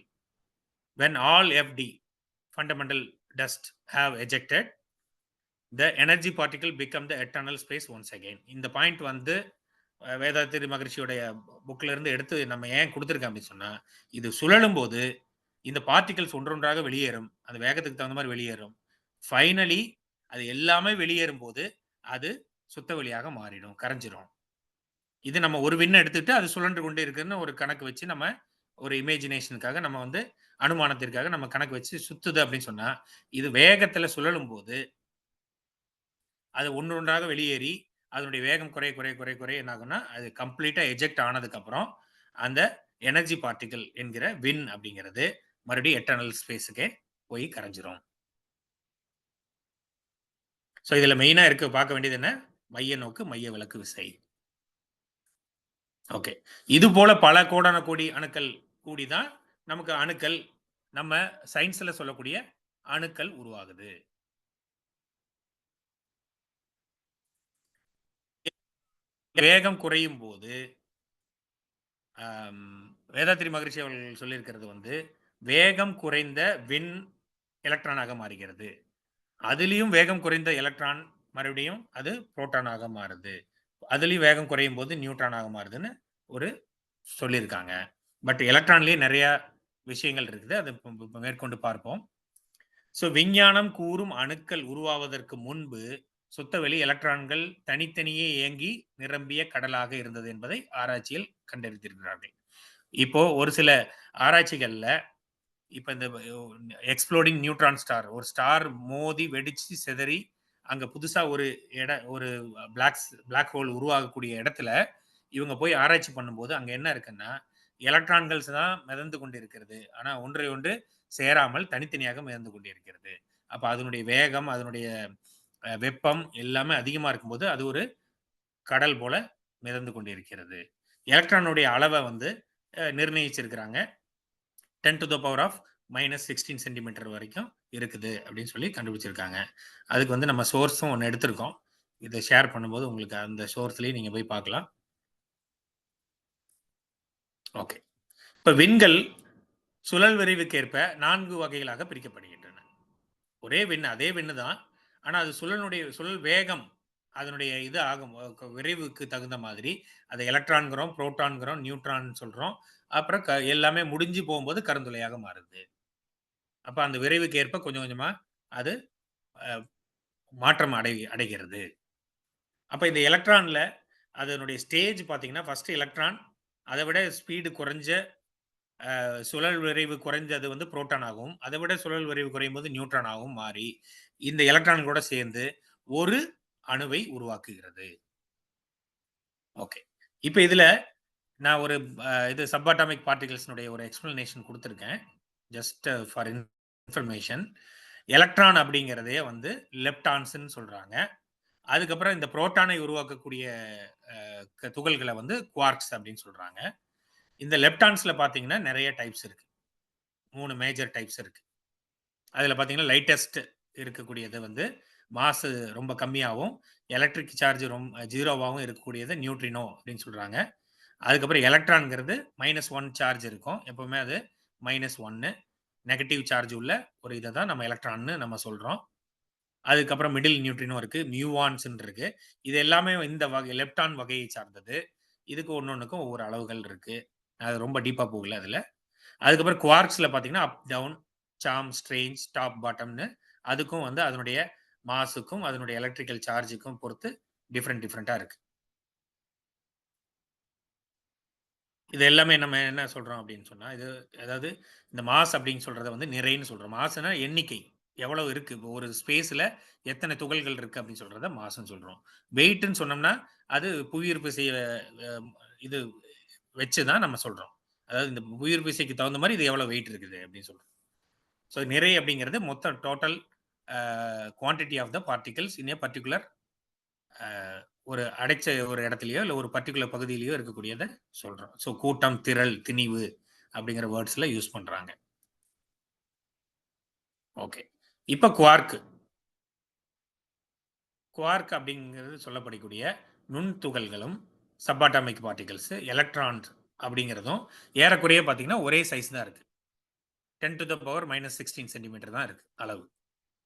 When all FD fundamental dust have ejected, the energy particle become the eternal space once again. இந்த point வந்து வேதாத்திரி மகரிஷியோடைய புக்ல இருந்து எடுத்து நம்ம ஏன் கொடுத்துருக்கோம் அப்படின்னு சொன்னா, இது சுழலும் போது இந்த பார்ட்டிகல்ஸ் ஒன்றொன்றாக வெளியேறும். அந்த வேகத்துக்கு தகுந்த மாதிரி வெளியேறும். ஃபைனலி அது எல்லாமே வெளியேறும் போது அது சுத்த வெளியாக மாறிடும், கரைஞ்சிரும். இது நம்ம ஒரு விண்ணை எடுத்துட்டு அது சுழன்று கொண்டே இருக்குன்னு ஒரு கணக்கு வச்சு நம்ம ஒரு இமேஜினேஷனுக்காக நம்ம வந்து அனுமானத்திற்காக நம்ம கணக்கு வச்சு சுத்துது அப்படின்னு சொன்னா, இது வேகத்துல சுழலும் போது அது ஒன்றொன்றாக வெளியேறி அதனுடைய வேகம் குறைய குறைய குறைய குறைய என்ன ஆகும்னா, அது கம்ப்ளீட்டா எஜெக்ட் ஆனதுக்கு அப்புறம் அந்த எனர்ஜி பார்ட்டிகல் என்கிற வின் அப்படிங்கிறது மறுபடியும் எட்டர்னல் ஸ்பேஸுக்கே போய் கரைஞ்சிரும். ஸோ இதுல மெயினா இருக்கு பார்க்க வேண்டியது என்ன? மைய நோக்கு மைய விலக்கு விசை. ஓகே. இது போல பல கோடான கோடி அணுக்கள் கூடிதான் நமக்கு அணுக்கள், நம்ம சயின்ஸ்ல சொல்லக்கூடிய அணுக்கள் உருவாகுது. வேகம் குறையும் போது வேதாத்திரி மகரிஷி அவர்கள் சொல்லியிருக்கிறது வந்து வேகம் குறைந்த விண் எலக்ட்ரானாக மாறுகிறது. அதுலயும் வேகம் குறைந்த எலக்ட்ரான் மறுபடியும் அது புரோட்டானாக மாறுது. அதுலயும் வேகம் குறையும் போது நியூட்ரானாக மாறுதுன்னு ஒரு சொல்லியிருக்காங்க. பட் எலக்ட்ரான்லயே நிறைய விஷயங்கள் இருக்குது. அதை மேற்கொண்டு பார்ப்போம். ஸோ விஞ்ஞானம் கூறும் அணுக்கள் உருவாவதற்கு முன்பு சுத்தவெளி எலக்ட்ரான்கள் தனித்தனியே இயங்கி நிரம்பிய கடலாக இருந்தது என்பதை ஆராய்ச்சியில் கண்டறிந்திருக்கிறார்கள். இப்போ ஒரு சில ஆராய்ச்சிகள்ல இப்ப இந்த எக்ஸ்ப்ளோடிங் நியூட்ரான் ஸ்டார், ஒரு ஸ்டார் மோதி வெடிச்சு சிதறி அங்க புதுசா ஒரு பிளாக் ஹோல் உருவாகக்கூடிய இடத்துல இவங்க போய் ஆராய்ச்சி பண்ணும்போது அங்க என்ன இருக்குன்னா, எலக்ட்ரான்கள்ஸ் தான் மிதந்து கொண்டிருக்கிறது. ஆனா ஒன்றை ஒன்று சேராமல் தனித்தனியாக மிதந்து கொண்டிருக்கிறது. அப்ப அதனுடைய வேகம், அதனுடைய வெப்பம் எல்லாமே அதிகமா இருக்கும்போது அது ஒரு கடல் போல மிதந்து கொண்டிருக்கிறது. எலக்ட்ரானுடைய அளவை வந்து நிர்ணயிச்சிருக்கிறாங்க. 10 to the power of -16 centimetre வரைக்கும் இருக்குது அப்படின்னு சொல்லி கண்டுபிடிச்சிருக்காங்க. அதுக்கு வந்து நம்ம சோர்ஸும் ஒன்று எடுத்திருக்கோம். இதை ஷேர் பண்ணும்போது உங்களுக்கு அந்த சோர்ஸ்லயும் நீங்க போய் பார்க்கலாம். ஓகே. இப்ப விண்கள் சுழல் விரைவுக்கேற்ப 4 வகைகளாக பிரிக்கப்படுகின்றன. ஒரே விண், அதே விண்ணு தான். ஆனா அது சுழல் வேகம் அதனுடைய இது ஆகும் விரைவுக்கு தகுந்த மாதிரி அதை எலக்ட்ரான்கிறோம், புரோட்டான்கிறோம், நியூட்ரான் சொல்றோம். அப்புறம் எல்லாமே முடிஞ்சு போகும்போது கருந்துளையாக மாறுது. அப்ப அந்த விரைவுக்கு ஏற்ப கொஞ்சம் கொஞ்சமா அது மாற்றம் அடைகிறது. அப்ப இந்த எலக்ட்ரான்ல அதனுடைய ஸ்டேஜ் பார்த்தீங்கன்னா, ஃபர்ஸ்ட் எலக்ட்ரான் அதை விட ஸ்பீடு குறைஞ்ச சுழல் விரைவு குறைஞ்சது வந்து புரோட்டான் ஆகும். அதை விட சுழல் விரைவு குறையும் போது நியூட்ரான் ஆகும் மாறி இந்த எலக்ட்ரான்களோட சேர்ந்து ஒரு அணுவை உருவாக்குகிறது. ஓகே. இப்ப இதுல நான் ஒரு இது சப்பாட்டாமிக் பார்ட்டிகல்ஸ்னுடைய ஒரு எக்ஸ்பிளனேஷன் கொடுத்துருக்கேன். Just for information. எலக்ட்ரான் அப்படிங்கிறதே வந்து லெப்டான்ஸ்ன்னு சொல்றாங்க. அதுக்கப்புறம் இந்த புரோட்டானை உருவாக்கக்கூடிய துகள்களை வந்து குவார்க்ஸ் அப்படின்னு சொல்றாங்க. இந்த லெப்டான்ஸ்ல பாத்தீங்கன்னா நிறைய டைப்ஸ் இருக்கு. 3 மேஜர் டைப்ஸ் இருக்கு. அதுல பாத்தீங்கன்னா லைட்டஸ்ட் இருக்கக்கூடியது வந்து மாசு ரொம்ப கம்மியாகவும் எலக்ட்ரிக் சார்ஜ் ரொம்ப ஜீரோவாகவும் இருக்கக்கூடியது நியூட்ரினோ அப்படின்னு சொல்றாங்க. அதுக்கப்புறம் எலக்ட்ரான்ங்கிறது -1 சார்ஜ் இருக்கும். எப்பவுமே அது -1 நெகட்டிவ் சார்ஜ் உள்ள ஒரு இதை தான் நம்ம எலக்ட்ரான்னு நம்ம சொல்றோம். அதுக்கப்புறம் மிடில் நியூட்ரினோ இருக்கு, மியூவான்ஸ்ன்னு இருக்கு. இது எல்லாமே இந்த வகை லெப்டான் வகையை சார்ந்தது. இதுக்கு ஒன்னொன்னுக்கும் ஒவ்வொரு அளவுகள் இருக்கு. அது ரொம்ப டீப்பா போகல அதுல. அதுக்கப்புறம் குவார்க்ஸ்ல பார்த்தீங்கன்னா, அப், டவுன், சார்ம், ஸ்ட்ரேஞ்ச், டாப், பாட்டம்னு அதுக்கும் வந்து அதனுடைய மாஸுக்கும், அதனுடைய எலக்ட்ரிக்கல் சார்ஜுக்கும் பொறுத்து டிஃபரெண்ட்டா இருக்கு. இது எல்லாமே நம்ம என்ன சொல்றோம் அப்படின்னு சொன்னா, இது அதாவது இந்த மாஸ் அப்படின்னு சொல்றத வந்து நிறைன்னு சொல்றோம். மாஸ்னா எண்ணிக்கை. எவ்வளவு இருக்கு? இப்போ ஒரு ஸ்பேஸ்ல எத்தனை துகள்கள் இருக்கு அப்படின்னு சொல்றத மாஸ்ன்னு சொல்றோம். வெயிட்ன்னு சொன்னோம்னா, அது புவியீர்ப்பு விசைய அ இது வச்சு தான் நம்ம சொல்றோம். அதாவது இந்த புவியீர்ப்பு விசைக்கு தகுந்த மாரி இது எவ்வளவு வெயிட் இருக்குது அப்படின்னு சொல்றோம். ஸோ நிறை அப்படிங்கிறது மொத்த total quantity of the particles in a particular ஒரு அடைச்ச ஒரு இடத்துலயோ இல்ல ஒரு பர்ட்டிகுலர் பகுதியிலயோ இருக்கக்கூடியத சொல்றோம். ஸோ கூட்டம், திரள், திணிவு அப்படிங்கிற வேர்ட்ஸ்ல யூஸ் பண்றாங்க. ஓகே. இப்ப குவார்க். குவார்க் அப்படிங்கிறது சொல்லப்படக்கூடிய நுண்துகள்களும், சப்பாட்டாமிக் பார்ட்டிகிள்ஸ், எலக்ட்ரான்ஸ் அப்படிங்கிறதும் ஏறக்குறைய பார்த்தீங்கன்னா ஒரே சைஸ் தான் இருக்கு. 10⁻16 சென்டிமீட்டர் தான் இருக்கு அளவு.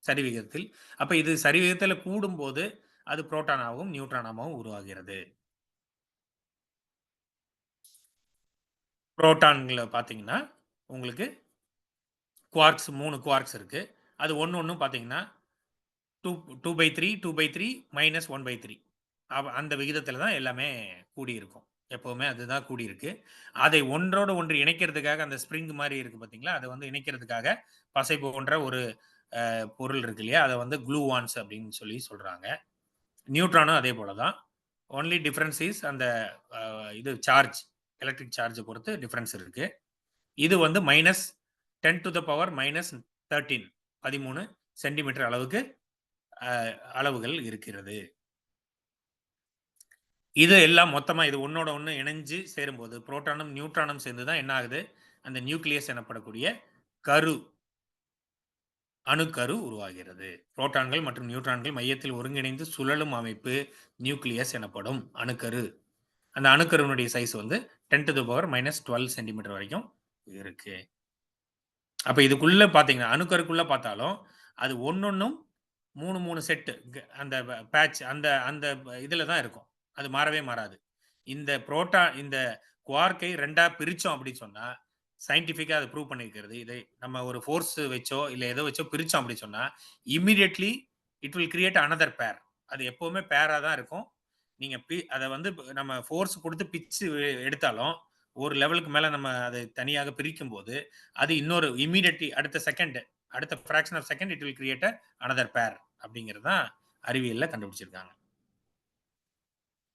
சரிவிகிதத்தில். அப்ப இது சரிவிகிதத்துல கூடும்போது அது புரோட்டானாகவும், நியூட்ரானாகவும் உருவாகிறது. புரோட்டான்ல பார்த்தீங்கன்னா, உங்களுக்கு குவார்க்ஸ் 3 குவார்க்ஸ் இருக்கு. அது ஒண்ணும் பார்த்தீங்கன்னா 2/3, 2/3 -1/3 அந்த விகிதத்தில தான் எல்லாமே கூடியிருக்கும். எப்பவுமே அதுதான் கூடியிருக்கு. அதை ஒன்றோடு ஒன்று இணைக்கிறதுக்காக அந்த ஸ்ப்ரிங் மாரி இருக்கு பார்த்தீங்களா? அத வந்து இணைக்கிறதுக்காக பசை போன்ற ஒரு பொருள் இருக்கு இல்லையா? அத வந்து குளூவான்ஸ் அப்படின்னு சொல்லி சொல்றாங்க. நியூட்ரானும் அதே போல தான். ஒன்லி டிஃபரன்ஸ் இஸ் அந்த இது சார்ஜ், எலக்ட்ரிக் சார்ஜ பொறுத்து டிஃபரன்ஸ் இருக்கு. இது வந்து -10⁻13 13 சென்டிமீட்டர் அளவுக்கு அளவுகள் இருக்கிறது. இது எல்லாம் மொத்தமா இது ஒண்ணோட ஒண்ணு இணைஞ்சு சேரும்போது, புரோட்டானும், நியூட்ரானும் சேர்ந்து தான் என்ன ஆகுது? அந்த நியூக்ளியஸ் எனப்படக்கூடிய கரு, அணுக்கரு உருவாகிறது. புரோட்டான்கள் மற்றும் நியூட்ரான்கள் மையத்தில் ஒருங்கிணைந்து சுழலும் அமைப்பு நியூக்ளியஸ் எனப்படும். அணுக்கரு. அந்த அணுக்கருவினுடைய சைஸ் வந்து 10⁻12 சென்டிமீட்டர் வரைக்கும் இருக்கு. அப்ப இதுக்குள்ள பார்த்தீங்கன்னா, அணுக்கருக்குள்ள பார்த்தாலும், அது ஒண்ணொண்ணும் 3 செட் அந்த பேட்ச் அந்த அந்த இதுல தான் இருக்கும். அது மாறவே மாறாது. இந்த குவார்க்கை 2ஆ பிரிச்சோம் அப்படின்னு சொன்னா, சயன்டிஃபிக்கா அத ப்ரூவ் பண்ணியிருக்கிறது. இதை நம்ம ஒரு ஃபோர்ஸ் வச்சோ, இல்ல எதோ வச்சோ பிரிச்சோம் அப்படின்னு சொன்னா, immediately it will create another பேர். அது எப்பவுமே பேரா தான் இருக்கும். நீங்க அத வந்து நம்ம ஃபோர்ஸ் குடுத்து பிச்சு எடுத்தாலும், ஒரு லெவலுக்கு மேல நம்ம அதை தனியாக பிரிக்கும்போது, அது இன்னொரு இம்மீடியட்லி அடுத்த செகண்ட், அடுத்த fraction of second it will create another pair அப்படிங்கிறது தான் அறிவியல்ல கண்டுபிடிச்சிருக்காங்க.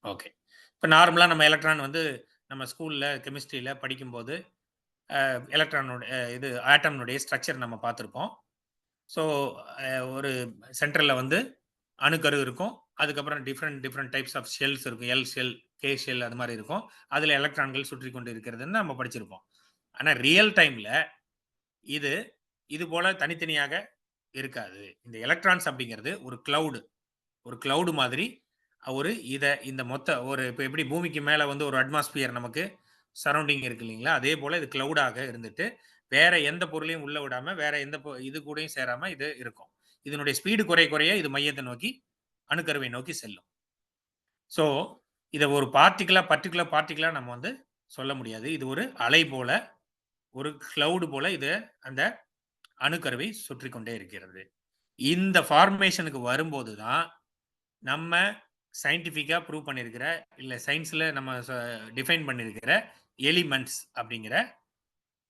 ஓகே. இப்ப நார்மலா நம்ம எலக்ட்ரான் வந்து நம்ம ஸ்கூல்ல கெமிஸ்ட்ரியில படிக்கும்போது, எலக்ட்ரானோட இது ஆட்டம்னுடைய ஸ்ட்ரக்சர் நம்ம பார்த்திருப்போம். ஸோ, ஒரு சென்டர்ல வந்து அணுக்கரு இருக்கும். அதுக்கப்புறம் டிஃபரெண்ட் டைப்ஸ் ஆஃப் ஷெல்ஸ் இருக்கும். எல் ஷெல், கே ஷெல் அது மாரி இருக்கும். அதுல எலக்ட்ரான்கள் சுற்றிக் கொண்டு இருக்கிறதுன்னு நம்ம படிச்சிருப்போம். ஆனா ரியல் டைம்ல இது இது போல தனித்தனியாக இருக்காது. இந்த எலக்ட்ரான்ஸ் அப்படிங்கிறது ஒரு கிளவுட் மாதிரி இந்த மொத்த ஒரு இப்ப எப்படி பூமிக்கு மேல வந்து ஒரு அட்மாஸ்பியர் நமக்கு சரவுண்டிங் இருக்கு இல்லைங்களா? அதே போல இது கிளவுடாக இருந்துட்டு, வேற எந்த பொருளையும் உள்ள விடாம, வேற எந்த இது கூடயும் சேராம இது இருக்கும். இதனுடைய ஸ்பீடு குறைய இது மையத்த நோக்கி, அணுக்கருவை நோக்கி செல்லும். ஸோ, இத ஒரு பர்ட்டிகுலர் பார்ட்டிகிளா நம்ம வந்து சொல்ல முடியாது. இது ஒரு அலை போல, ஒரு கிளவுட் போல இது அந்த அணுக்கருவை சுற்றிக் கொண்டே இருக்கிறது. இந்த ஃபார்மேஷனுக்கு வரும்போது தான், நம்ம சயன்டிஃபிக்கா ப்ரூவ் பண்ணியிருக்கிற, இல்ல சயன்ஸ்ல நம்ம டிஃபைன் பண்ணியிருக்கிற எலிமென்ட்ஸ் அப்படிங்கிற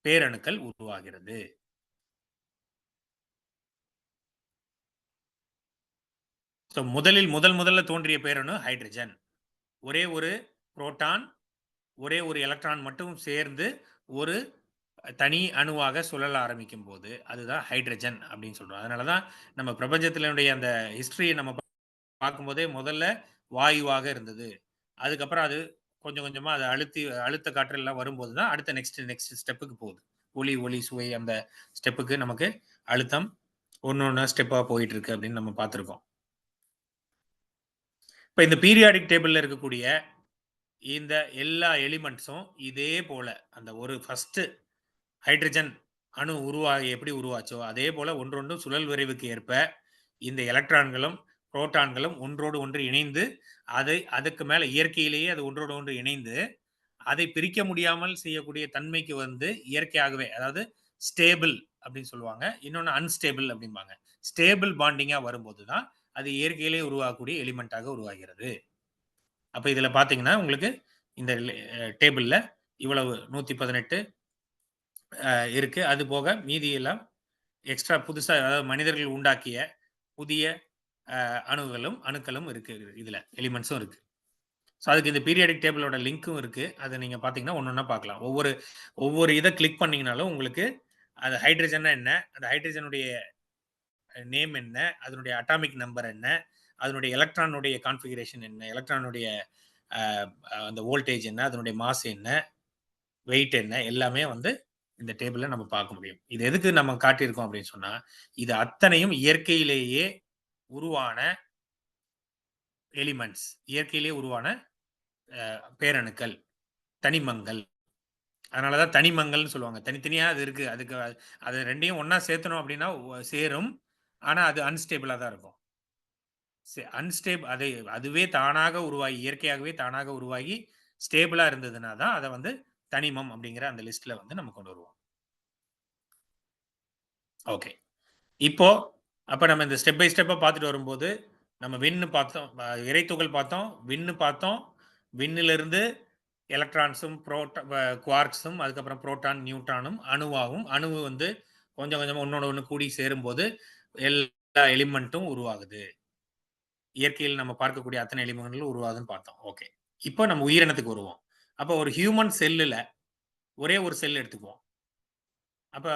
பேரணுக்கள் உருவாகிறது. ஸோ முதல்ல தோன்றிய பேரணு ஹைட்ரஜன். ஒரே ஒரு புரோட்டான், ஒரே ஒரு எலக்ட்ரான் மட்டும் சேர்ந்து ஒரு தனி அணுவாக சுழல ஆரம்பிக்கும்போது, அதுதான் ஹைட்ரஜன் அப்படின்னு சொல்றோம். அதனால தான் நம்ம பிரபஞ்சத்தினுடைய அந்த ஹிஸ்டரிய நம்ம பார்க்கும்போதே முதல்ல வாயுவாக இருந்தது. அதுக்கப்புறம் அது கொஞ்சம் கொஞ்சமா அத அழுத்த காற்று எல்லாம் வரும்போது தான் அடுத்த நெக்ஸ்ட் ஸ்டெப்புக்கு போகுது. ஒலி, சுவை அந்த ஸ்டெப்புக்கு நமக்கு அழுத்தம் ஒண்ணு ஒண்ணா ஸ்டெப்பா போயிட்டு இருக்கு அப்படின்னு நம்ம பார்த்திருக்கோம். இப்போ இந்த பீரியாடிக் டேபிளில் இருக்கக்கூடிய இந்த எல்லா எலிமெண்ட்ஸும் இதே போல அந்த ஒரு ஃபர்ஸ்ட் ஹைட்ரஜன் அணு எப்படி உருவாச்சோ அதே போல ஒன்றொன்றும் சுழல் விரைவுக்கு ஏற்ப இந்த எலக்ட்ரான்களும் புரோட்டான்களும் ஒன்றோடு ஒன்று இணைந்து அதுக்கு மேல இயற்கையிலேயே அது ஒன்றோடு ஒன்று இணைந்து அதை பிரிக்க முடியாமல் செய்யக்கூடிய தன்மைக்கு வந்து இயற்கையாகவே, அதாவது ஸ்டேபிள் அப்படின்னு சொல்லுவாங்க, இன்னொன்று அன்ஸ்டேபிள் அப்படிம்பாங்க. ஸ்டேபிள் பாண்டிங்கா வரும்போது தான் அது இயற்கையிலே உருவாகக்கூடிய எலிமெண்டாக உருவாகிறது. அப்ப இதுல பாத்தீங்கன்னா உங்களுக்கு இந்த டேபிள்ல இவ்வளவு 118 இருக்கு. அது போக மீதி எல்லாம் எக்ஸ்ட்ரா புதுசா, அதாவது மனிதர்கள் உண்டாக்கிய புதிய அணுக்களும் இருக்கு. இதுல எலிமெண்ட்ஸும் இருக்கு. ஸோ அதுக்கு இந்த பீரியாடிக் டேபிளோட லிங்க்கும் இருக்கு. அதை நீங்க பார்த்தீங்கன்னா ஒன்னொன்னா பார்க்கலாம். ஒவ்வொரு இதை கிளிக் பண்ணீங்கனாலும் உங்களுக்கு அது ஹைட்ரஜன்னா என்ன, அந்த ஹைட்ரஜனுடைய நேம் என்ன, அதனுடைய அட்டாமிக் நம்பர் என்ன, அதனுடைய எலக்ட்ரானுடைய கான்ஃபிகரேஷன் என்ன, எலக்ட்ரானுடைய அந்த வோல்டேஜ் என்ன, அதனுடைய மாஸ் என்ன, வெயிட் என்ன, எல்லாமே வந்து இந்த டேபிள்ல நம்ம பார்க்க முடியும். இது எதுக்கு நம்ம காட்டியிருக்கோம் அப்படின்னு சொன்னா, இது அத்தனையும் இயற்கையிலேயே உருவான எலிமெண்ட்ஸ், இயற்கையிலேயே உருவான பேரணுக்கள், தனிமங்கள். அதனாலதான் தனிமங்கள்னு சொல்லுவாங்க. தனித்தனியா அது இருக்கு. அதுக்கு அது ரெண்டையும் ஒண்ணா சேர்த்தணும் அப்படின்னா சேரும். ஆனா அது அன்ஸ்டேபிளா தான் இருக்கும். அதுவே தானாக உருவாகி, இயற்கையாகவே தானாக உருவாகி ஸ்டேபிளா இருந்ததுன்னா தான் அதை வந்து தனிமம் அப்படிங்கிற அந்த லிஸ்ட்ல வந்து நம்ம கொண்டு வருவோம். ஓகே. இப்போ அப்ப நம்ம இந்த ஸ்டெப் பை ஸ்டெப்பா பார்த்துட்டு வரும்போது நம்ம விண்ணு பார்த்தோம், இறைத்துகள் பார்த்தோம், விண்ணு பார்த்தோம், விண்ணிலிருந்து எலக்ட்ரான்ஸும் குவார்க்ஸும் அதுக்கப்புறம் புரோட்டான் நியூட்ரானும் அணுவாகும். அணுவு வந்து கொஞ்சம் கொஞ்சமா ஒன்னோட ஒன்று கூடி சேரும்போது எல்லா எலிமெண்ட்டும் உருவாகுது. இயற்கையில் நம்ம பார்க்கக்கூடிய அத்தனை எலிமெண்ட்களும் உருவாகுதுன்னு பார்த்தோம். ஓகே. இப்போ நம்ம உயிரினத்துக்கு வருவோம். அப்போ ஒரு ஹியூமன் செல்லுல ஒரே ஒரு செல் எடுத்துக்குவோம். அப்போ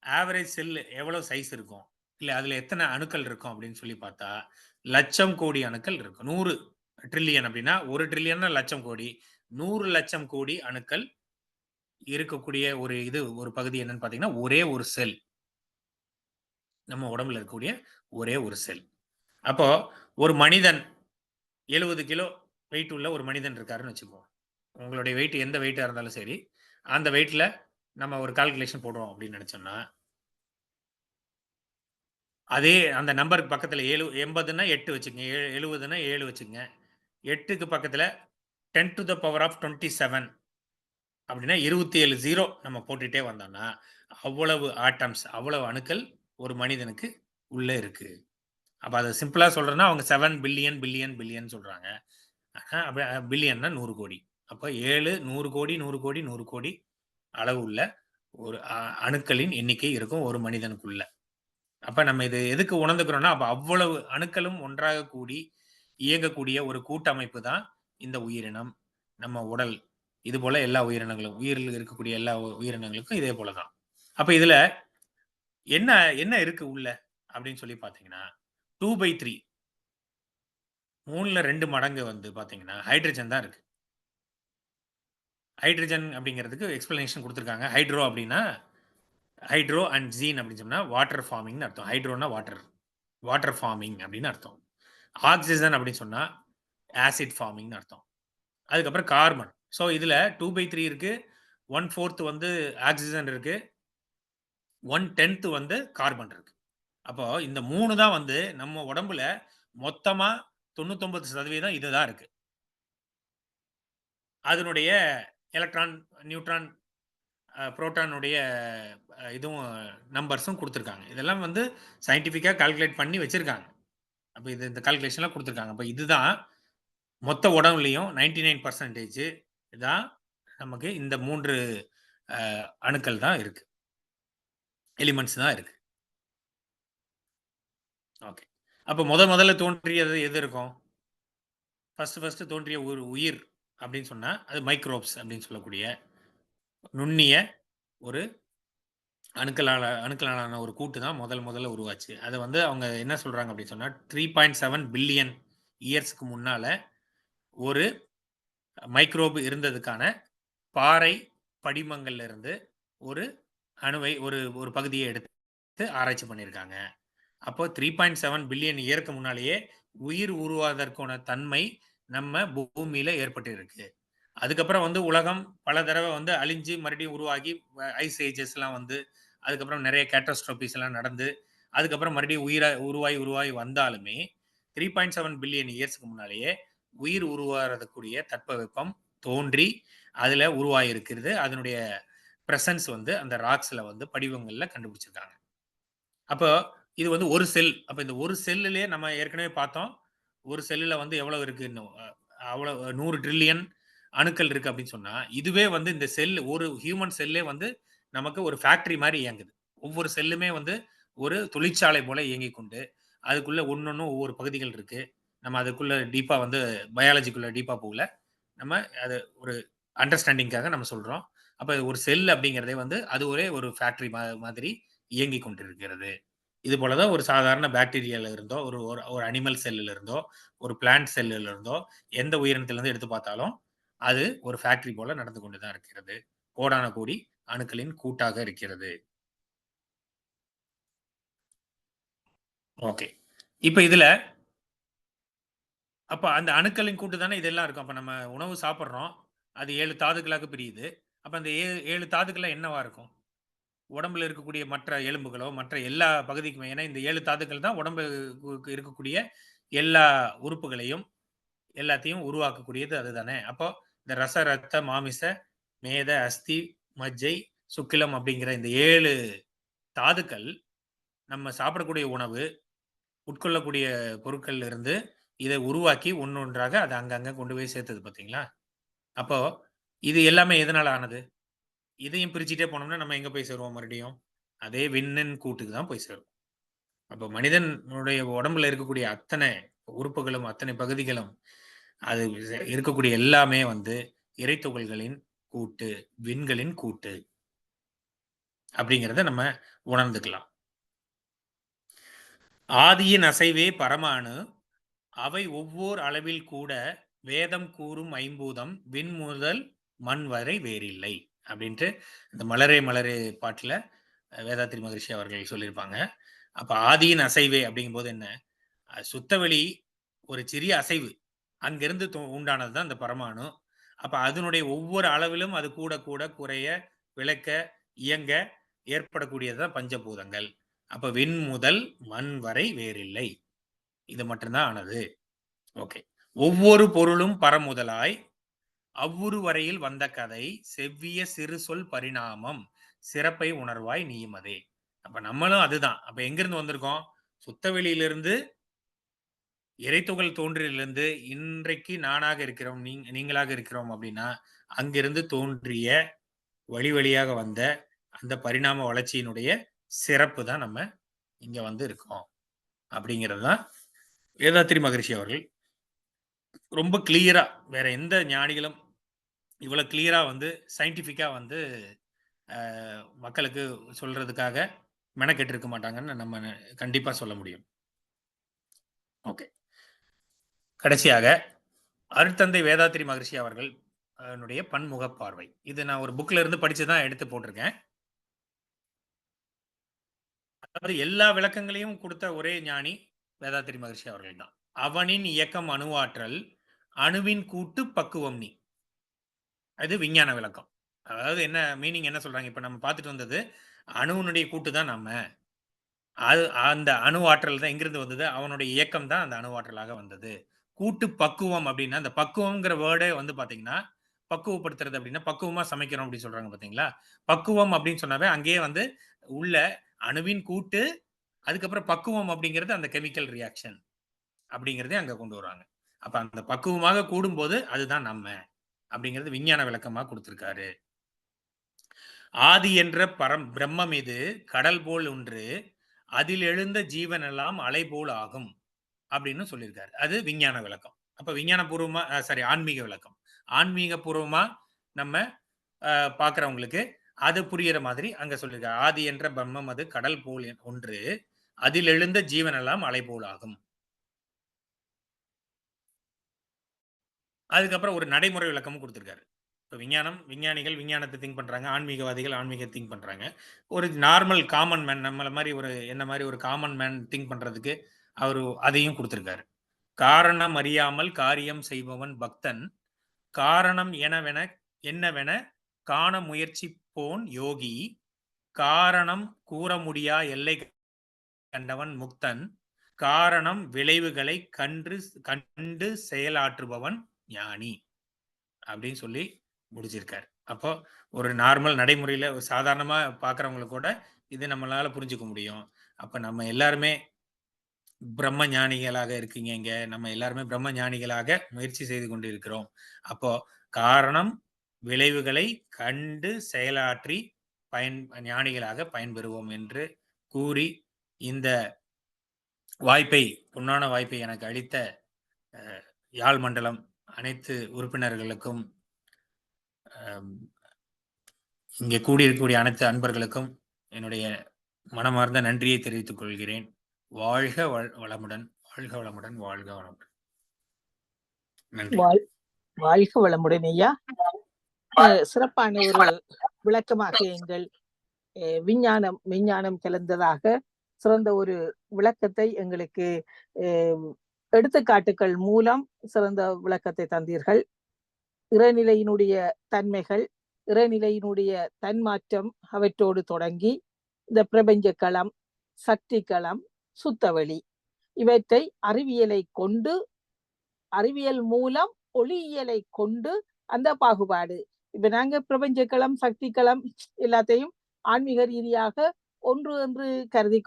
ஆவரேஜ் செல் எவ்வளவு சைஸ் இருக்கும், இல்ல அதுல எத்தனை அணுக்கள் இருக்கும் அப்படின்னு சொல்லி பார்த்தா லட்சம் கோடி அணுக்கள் இருக்கும். 100 ட்ரில்லியன் அப்படின்னா 1 ட்ரில்லியன் லட்சம் கோடி, 100 லட்சம் கோடி அணுக்கள் இருக்கக்கூடிய ஒரு பகுதி என்னன்னு பார்த்தீங்கன்னா ஒரே ஒரு செல். நம்ம உடம்புல இருக்கக்கூடிய ஒரே ஒரு செல். அப்போ ஒரு மனிதன் 70 கிலோ வெயிட் உள்ள ஒரு மனிதன் இருக்காருன்னு வச்சுக்குவோம். உங்களுடைய வெயிட் எந்த வெயிட்டா இருந்தாலும் சரி, அந்த வெயிட்ல நம்ம ஒரு கால்குலேஷன் போடுறோம் அப்படின்னு நினைச்சோம்னா, அதே அந்த நம்பருக்கு பக்கத்துல 80ன்னா 8 வச்சுக்கங்க, 70ன்னா 7 வச்சுக்கங்க. 8க்கு பக்கத்துல 10 to the power of 27 அப்படின்னா 27 0 நம்ம போட்டுட்டே வந்தோம்னா அவ்வளவு ஆட்டம்ஸ், அவ்வளவு அணுக்கள் ஒரு மனிதனுக்கு உள்ள இருக்கு. அப்ப அதை சிம்பிளா சொல்றேன்னா அவங்க 7 பில்லியன் பில்லியன் பில்லியன் சொல்றாங்க. பில்லியன்னா 100 கோடி. அப்ப 7 100 கோடி 100 கோடி 100 கோடி அளவு உள்ள ஒரு அணுக்களின் எண்ணிக்கை இருக்கும் ஒரு மனிதனுக்குள்ள. அப்ப நம்ம இது எதுக்கு உணர்ந்துக்கிறோம்னா, அப்ப அவ்வளவு அணுக்களும் ஒன்றாக கூடி இயங்கக்கூடிய ஒரு கூட்டமைப்பு தான் இந்த உயிரினம், நம்ம உடல். இது போல எல்லா உயிரினங்களும், உயிரில் இருக்கக்கூடிய எல்லா உயிரினங்களுக்கும் இதே போல தான். அப்ப இதுல என்ன என்ன இருக்கு உள்ள அப்படின்னு சொல்லி பார்த்தீங்கன்னா, 2/3 3ல 2 மடங்கு வந்து பார்த்தீங்கன்னா, ஹைட்ரஜன் தான் இருக்கு. ஹைட்ரஜன் அப்படிங்கிறதுக்கு எக்ஸ்பிளனேஷன் குடுத்துருக்காங்க. ஹைட்ரோ அப்படின்னா, ஹைட்ரோ அண்ட் ஜீன் அப்படின்னு சொன்னா வாட்டர் ஃபார்மிங்னு அர்த்தம். ஹைட்ரோன்னா வாட்டர். வாட்டர் ஃபார்மிங் அப்படின்னு அர்த்தம். ஆக்ஸிஜன் அப்படின்னு சொன்னா ஆசிட் ஃபார்மிங்னு அர்த்தம். அதுக்கப்புறம் கார்பன். ஸோ இதுல 2/3 இருக்கு. 1/4 வந்து ஆக்ஸிஜன் இருக்கு. 1/10 வந்து கார்பன் இருக்கு. அப்போ இந்த 3 தான் வந்து நம்ம உடம்புல மொத்தமா 99% இதுதான் இருக்கு. அதனுடைய எலக்ட்ரான், நியூட்ரான், புரோட்டானுடைய இதுவும் நம்பர்ஸும் குடுத்துருக்காங்க. இதெல்லாம் வந்து சயின்டிஃபிக்கா கால்குலேட் பண்ணி வச்சிருக்காங்க. அப்ப இந்த கால்குலேஷன்லாம் குடுத்துருக்காங்க. அப்ப இதுதான் மொத்த உடம்புலயும் 99% தான் நமக்கு இந்த 3 அணுக்கள் தான் இருக்கு. எலிமெண்ட்ஸ் தான் இருக்கு. ஓகே. அப்ப முதல்ல தோன்றியது எது இருக்கும்? ஃபர்ஸ்ட் தோன்றிய ஒரு உயிர் அப்படின்னு சொன்னா, அது மைக்ரோப்ஸ் அப்படின்னு சொல்லக்கூடிய நுண்ணிய ஒரு அணுக்களாலான ஒரு கூட்டு தான் முதல்ல உருவாச்சு. அத வந்து அவங்க என்ன சொல்றாங்க அப்படின்னு சொன்னா, 3.7 பில்லியன் இயர்ஸ்க்கு முன்னால ஒரு மைக்ரோப் இருந்ததுக்கான பாறை படிமங்கள்ல இருந்து ஒரு அணுவை ஒரு பகுதியை எடுத்து ஆராய்ச்சி பண்ணியிருக்காங்க. அப்போ 3.7 பில்லியன் இயருக்கு முன்னாலேயே உயிர் உருவாவதற்கான தன்மை நம்ம பூமியில ஏற்பட்டிருக்கு. அதுக்கப்புறம் வந்து உலகம் பல தடவ வந்து அழிஞ்சு மறுபடியும் உருவாகி ஐஸ் ஏஜஸ்லாம் வந்து, அதுக்கப்புறம் நெறைய கேட்டாஸ்ட்ரோஃபிஸ் எல்லாம் நடந்து, அதுக்கப்புறம் மறுபடியும் உருவாகி உருவாகி வந்தாலுமே, 3.7 பில்லியன் இயர்ஸ்க்கு முன்னாலேயே உயிர் உருவாறதுக்கூடிய தட்பவெப்பம் தோன்றி, அதுல உருவாகியிருக்கிறது. அதனுடைய பிரசன்ஸ் வந்து அந்த ராக்ஸ்ல வந்து படிவங்கள்ல கண்டுபிடிச்சிருக்காங்க. அப்போ இது வந்து ஒரு செல். அப்ப இந்த ஒரு செல்லுலயே நம்ம ஏற்கனவே பார்த்தோம். ஒரு செல்லுல வந்து எவ்வளவு இருக்கு இன்னும் அவ்வளவு 100 டிரில்லியன் அணுக்கள் இருக்கு அப்படின்னு சொன்னா, இதுவே வந்து இந்த செல் ஒரு ஹியூமன் செல்லே வந்து நமக்கு ஒரு ஃபேக்டரி மாரி இயங்குது. ஒவ்வொரு செல்லுமே வந்து ஒரு தொழிற்சாலை போல இயங்கிக் கொண்டு, அதுக்குள்ள ஒண்ணொண்ணும் ஒவ்வொரு பகுதிகள் இருக்கு. நம்ம அதுக்குள்ள டீப்பா வந்து பயாலஜிக்குள்ள டீப்பா போகல. நம்ம அது ஒரு அண்டர்ஸ்டாண்டிங்காக நம்ம சொல்றோம். அப்ப ஒரு செல் அப்படிங்கிறதே வந்து அது ஒரே ஒரு ஃபேக்டரி மாதிரி இயங்கிக் கொண்டிருக்கிறது. இது போல தான் ஒரு சாதாரண பாக்டீரியால இருந்தோ, ஒரு ஒரு ஒரு அனிமல் செல்லுல இருந்தோ, ஒரு பிளான்ட் செல்லுல இருந்தோ, எந்த உயிரினத்திலிருந்து எடுத்து பார்த்தாலும், அது ஒரு ஃபேக்டரி போல நடந்து கொண்டு தான் இருக்கிறது. கோடான கோடி அணுக்களின் கூட்டாக இருக்கிறது. ஓகே. இப்ப இதுல அப்ப அந்த அணுக்களின் கூட்டு தானே இதெல்லாம் இருக்கும். அப்ப நம்ம உணவு சாப்பிடுறோம். அது 7 தாதுக்களாக பிரியுது. அப்ப அந்த 7 தாதுக்கள்லாம் என்னவா இருக்கும்? உடம்புல இருக்கக்கூடிய மற்ற எலும்புகளோ, மற்ற எல்லா பகுதிக்குமே ஏன்னா இந்த 7 தாதுக்கள் தான் உடம்புக்கு இருக்கக்கூடிய எல்லா உறுப்புகளையும் எல்லாத்தையும் உருவாக்கக்கூடியது அதுதானே. அப்போ இந்த ரச, ரத்த, மாமிச, மேத, அஸ்தி, மஜ்ஜை, சுக்கிலம் அப்படிங்கிற இந்த 7 தாதுக்கள் நம்ம சாப்பிடக்கூடிய உணவு, உட்கொள்ளக்கூடிய பொருட்கள்ல இருந்து இதை உருவாக்கி ஒண்ணொன்றாக அத அங்கங்க கொண்டு போய் சேர்த்தது பார்த்தீங்களா? அப்போ இது எல்லாமே எதனால ஆனது? இதையும் பிரிச்சுட்டே போனோம்னா நம்ம எங்க போய் சேருவோம் மறுபடியும்? அதே விண்ணின் கூட்டுக்கு தான் போய் சேருவோம். அப்ப மனிதனுடைய உடம்புல இருக்கக்கூடிய அத்தனை உறுப்புகளும், அத்தனை பகுதிகளும், அது இருக்கக்கூடிய எல்லாமே வந்து இறைத்துகள்களின் கூட்டு, விண்களின் கூட்டு அப்படிங்கிறத நம்ம உணர்ந்துக்கலாம். ஆதியின் அசைவே பரமாணு, அவை ஒவ்வோர் அளவில் கூட வேதம் கூறும் ஐம்பூதம், விண் முதல் மண் வரை வேறில்லை. அப்படின்ட்டு இந்த மலரே மலரே பாட்டுல வேதாத்ரி மகரிஷி அவர்கள் சொல்லியிருப்பாங்க. அப்ப ஆதியின் அசைவே அப்படிங்கும்போது என்ன? சுத்தவெளி ஒரு சிறிய அசைவு. அங்கிருந்து உண்டானது தான் இந்த பரமாணு. அப்ப அதனுடைய ஒவ்வொரு அளவிலும் அது கூட கூட குறைய, விளக்க, இயங்க ஏற்படக்கூடியது தான் பஞ்சபூதங்கள். அப்ப விண் முதல் மண் வரை வேறில்லை. இது மட்டும் தான் ஆனது. ஓகே. ஒவ்வொரு பொருளும் பரமுதலாய் அவ்வுரு வரையில் வந்த கதை செவ்விய சிறு சொல் பரிணாமம் சிறப்பை உணர்வாய் நீயுமதே. அப்ப நம்மளும் அதுதான். அப்ப எங்கிருந்து வந்திருக்கோம்? சுத்தவெளியிலிருந்து இறைத்துகள் தோன்றியதிலிருந்து இன்றைக்கு நானாக இருக்கிறோம், நீங்களாக இருக்கிறோம் அப்படின்னா, அங்கிருந்து தோன்றிய வழி வழியாக வந்த அந்த பரிணாம வளர்ச்சியினுடைய சிறப்பு தான் நம்ம இங்க வந்து இருக்கோம். அப்படிங்கிறது தான் வேதாத்திரி மகரிஷி அவர்கள் ரொம்ப கிளியரா வேற எந்த ஞானிகளும் இவ்வளவு கிளியரா வந்து சயின்டிஃபிக்கா வந்து அ மக்களுக்கு சொல்றதுக்காக மெனக்கெட்டு இருக்க மாட்டாங்கன்னு நம்ம கண்டிப்பா சொல்ல முடியும். ஓகே. கடைசியாக அருட்தந்தை வேதாத்திரி மகரிஷி அவர்கள் னுடைய பன்முக பார்வை. இது நான் ஒரு புக்ல இருந்து படிச்சு தான் எடுத்து போட்டிருக்கேன். அதாவது எல்லா விளக்கங்களையும் குடுத்த ஒரே ஞானி வேதாத்திரி மகரிஷி அவர்கள் தான். அவனின் இயக்கம் அணுவாற்றல், அணுவின் கூட்டு பக்குவம் நீ. அது விஞ்ஞான விளக்கம். அதாவது என்ன மீனிங் என்ன சொல்றாங்க? இப்ப நம்ம பார்த்துட்டு வந்தது, அணுவினுடைய கூட்டு தான் நம்ம. அது அந்த அணு ஆற்றல் தான் எங்கிருந்து வந்தது? அவனுடைய இயக்கம் தான் அந்த அணு ஆற்றலாக வந்தது. கூட்டு பக்குவம் அப்டின்னா, அந்த பக்குவம்ங்கிற வேர்டே வந்து பார்த்தீங்கன்னா, பக்குவப்படுத்துறது அப்டின்னா, பக்குவமா சமைக்கிறோம் அப்டின்னு சொல்றாங்க பார்த்தீங்களா? பக்குவம் அப்டின்னு சொன்னாவே அங்கேயே வந்து உள்ள அணுவின் கூட்டு, அதுக்கப்புறம் பக்குவம் அப்டிங்கிறது அந்த கெமிக்கல் ரியாக்ஷன் அப்டிங்கிறதையும் அங்க கொண்டு வருவாங்க. அப்ப அந்த பக்குவமாக கூடும்போது அதுதான் நம்ம. அப்டிங்கிறது விஞ்ஞான விளக்கமா குடுத்திருக்காரு. ஆதி என்ற பிரம்மம் இது கடல் போல் ஒன்று, அதில் எழுந்த ஜீவனெல்லாம் அலை போல் ஆகும். அப்படின்னு சொல்லியிருக்காரு. அது விஞ்ஞான விளக்கம். அப்ப விஞ்ஞான பூர்வமா சாரி ஆன்மீக விளக்கம். ஆன்மீக பூர்வமா நம்ம அ பார்க்கிறவங்களுக்கு அது புரியிற மாதிரி அங்க சொல்லியிருக்காரு. ஆதி என்ற பிரம்மம் அது கடல் போல் ஒன்று. அதில் எழுந்த ஜீவனெல்லாம் அலை போல் ஆகும். அதுக்கப்புறம் ஒரு நடைமுறை விளக்கமும் குடுத்திருக்காரு. இப்ப விஞ்ஞானிகள் விஞ்ஞானத்த திங்க் பண்றாங்க. ஆன்மீகவாதிகள் ஆன்மீகம் திங்க் பண்றாங்க. ஒரு நார்மல் காமன் மேன் நம்மள மாரி ஒரு என்ன மாரி ஒரு காமன் மேன் திங்க் பண்றதுக்கு அவரு அதையும் குடுத்திருக்காரு. காரணம் அறியாமல் காரியம் செய்பவன் பக்தன். காரணம் என்னவென காண முயற்சிப்போன் யோகி. காரணம் கூற முடியா எல்லை கண்டவன் முக்தன். காரணம் விளைவுகளை கண்டு செயலாற்றுபவன் ஞானி அப்படின்னு சொல்லி முடிச்சிருக்கார். அப்போ ஒரு நார்மல் நடைமுறையில ஒரு சாதாரணமா பாக்குறவங்களுக்கு கூட இது நம்மளால புரிஞ்சுக்க முடியும். அப்ப நம்ம எல்லாருமே பிரம்ம ஞானிகளாக இருக்கீங்க. இங்க நம்ம எல்லாருமே பிரம்ம ஞானிகளாக முயற்சி செய்து கொண்டிருக்கிறோம். அப்போ காரணம் விளைவுகளை கண்டு செயலாற்றி ஞானிகளாக பயன்பெறுவோம் என்று கூறி, இந்த பொன்னான வாய்ப்பை எனக்கு அளித்த யாழ் மண்டலம் அனைத்து உறுப்பினர்களுக்கும், இங்கே கூடியிருக்கக்கூடிய அனைத்து அன்பர்களுக்கும் என்னுடைய மனமார்ந்த நன்றியை தெரிவித்துக் கொள்கிறேன். வாழ்க வளமுடன், வாழ்க வளமுடன், வாழ்க வளமுடன். நன்றி. வாழ்க வளமுடன் ஐயா. சிறப்பான ஒரு விளக்கமாக எங்கள் விஞ்ஞானம் கலந்ததாக சிறந்த ஒரு விளக்கத்தை எங்களுக்கு எடுத்துக்காட்டுகள் மூலம் சிறந்த விளக்கத்தை தந்தீர்கள். இறைநிலையினுடைய தன்மைகள், இறைநிலையினுடைய தன்மாற்றம் அவற்றோடு தொடங்கி இந்த பிரபஞ்ச களம், சக்தி களம், சுத்தவெளி இவற்றை அறிவியல் மூலம் ஒளியியலை கொண்டு அந்த பாகுபாடு, இப்ப நாங்க பிரபஞ்ச களம், சக்தி களம் எல்லாத்தையும் ஆன்மீக ரீதியாக ஒன்று என்று கருதி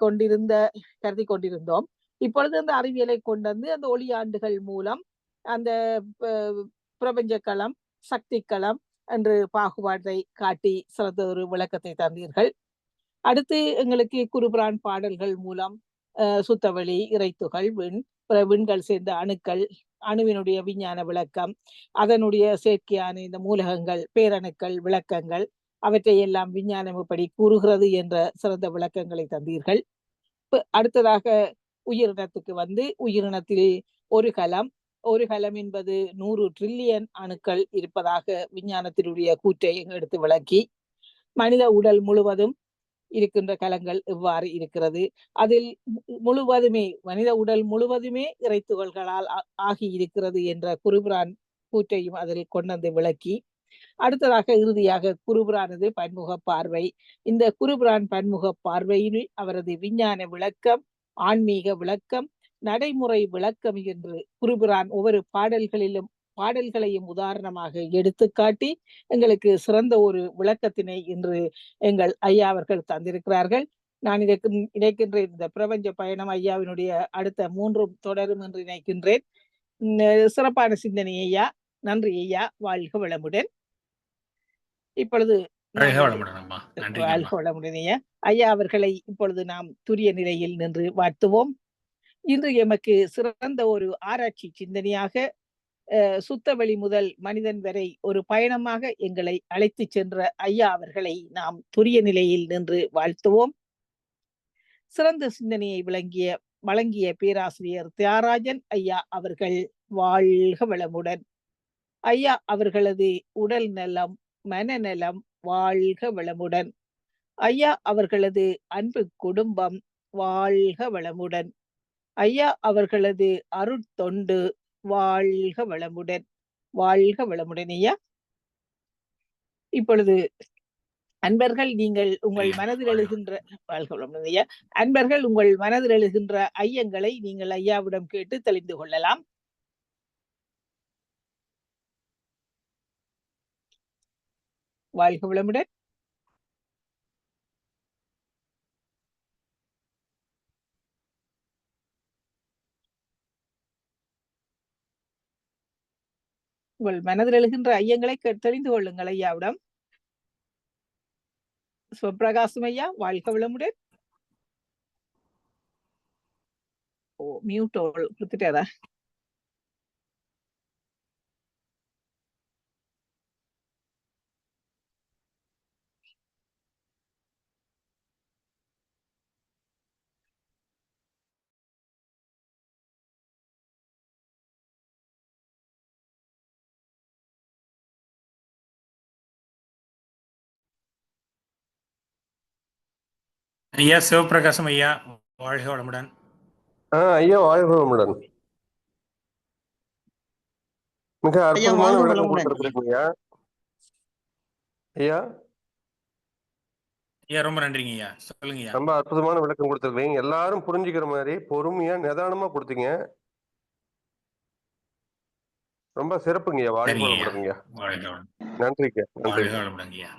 கொண்டிருந்தோம். இப்பொழுது அந்த அறிவியலை கொண்டு வந்து அந்த ஒளியாண்டுகள் மூலம் அந்த பிரபஞ்ச களம், சக்தி களம் என்று பாகுபாட்டை காட்டி சிறந்த ஒரு விளக்கத்தை தந்தீர்கள். அடுத்து எங்களுக்கு குருபுரான் பாடல்கள் மூலம் சுத்தவெளி, இறைத்துகள், விண்கள் சேர்ந்த அணுக்கள், அணுவினுடைய விஞ்ஞான விளக்கம், அதனுடைய செயற்கையான இந்த மூலகங்கள், பேரணுக்கள் விளக்கங்கள், அவற்றை எல்லாம் விஞ்ஞானம் எப்படி கூறுகிறது என்ற சிறந்த விளக்கங்களை தந்தீர்கள். அடுத்ததாக உயிரினத்துக்கு வந்து, உயிரினத்தில் ஒரு கலம் என்பது 100 ட்ரில்லியன் அணுக்கள் இருப்பதாக விஞ்ஞானத்தினுடைய கூற்றை எடுத்து விளக்கி, மனித உடல் முழுவதும் இருக்கின்ற கலங்கள் எவ்வாறு இருக்கிறது, அதில் முழுவதுமே மனித உடல் முழுவதுமே இறைத்துகள்களால் ஆகி இருக்கிறது என்ற குருபுரான் கூற்றையும் அதில் கொண்டு விளக்கி, அடுத்ததாக இறுதியாக குருபுரானது பன்முக பார்வை. இந்த குருபுரான் பன்முக பார்வையில் அவரது விஞ்ஞான விளக்கம், ஆன்மீக விளக்கம், நடைமுறை விளக்கம் என்று குருபுரான் ஒவ்வொரு பாடல்களையும் உதாரணமாக எடுத்துக்காட்டி எங்களுக்கு சிறந்த ஒரு விளக்கத்தினை இன்று எங்கள் ஐயா அவர்கள் தந்திருக்கிறார்கள். நான் நினைக்கின்ற இந்த பிரபஞ்ச பயணம் ஐயாவினுடைய அடுத்த 3 தொடரும் என்று நினைக்கின்றேன். சிறப்பான சிந்தனை ஐயா. நன்றி ஐயா. வாழ்க வளமுடன். இப்பொழுது வாழ்க வளமுடன் ஐயா. ஐயா அவர்களை இப்பொழுது நாம் துரிய நிலையில் நின்று வாழ்த்துவோம். இன்று எமக்கு சிறந்த ஒரு ஆராய்ச்சி சிந்தனையாக சுத்தவெளி முதல் மனிதன் வரை ஒரு பயணமாக எங்களை அழைத்து சென்ற ஐயா அவர்களை நாம் துரிய நிலையில் நின்று வாழ்த்துவோம். சிறந்த சிந்தனையை வழங்கிய பேராசிரியர் தியாகராஜன் ஐயா அவர்கள் வாழ்க வளமுடன். ஐயா அவர்களது உடல் நலம், மனநலம் வாழ்க வளமுடன். ஐயா அவர்களது அன்பு குடும்பம் வாழ்க வளமுடன். ஐயா அவர்களது அருட்தொண்டு வாழ்க வளமுடன். வாழ்க வளமுடன் ஐயா. இப்பொழுது அன்பர்கள், நீங்கள் உங்கள் மனதில் எழுகின்ற வாழ்க வளமுடன் ஐயா. அன்பர்கள், உங்கள் மனதில் எழுகின்ற ஐயங்களை நீங்கள் ஐயாவிடம் கேட்டு தெளிந்து கொள்ளலாம். வாழ்க வளமுடன். உங்கள் மனதில் எழுகின்ற ஐயங்களை தெளிந்து கொள்ளுங்கள் ஐயாவிடம். சிவபிரகாசம் ஐயா, வாழ்க வளமுடன். மியூட் கொடுத்துட்டாரா? ஐயா சிவபிரகாசம் ஐயா, வாழ்க வளமுடன். ஐயா வாழ்க வளமுடன். மிக ஐயா அற்புதமான வாழ்க விளக்கம் வளமுடன். கொடுத்துருக்கீங்க ஐயா. ஐயா ரொம்ப நன்றிங்க ஐயா. சொல்லுங்க ஐயா. ரொம்ப அற்புதமான விளக்கம் கொடுத்துருக்கீங்க. எல்லாரும் புரிஞ்சுக்கிற மாதிரி பொறுமையா நிதானமா கொடுத்தீங்க. ரொம்ப சிறப்புங்க ஐயா. வாழ்க சரிங்க ஐயா. வளமுடன்ங்க. வாழ்க வளம். நன்றிங்க. வாழ்க நன்றிங்க. வளமுடங்க ஐயா.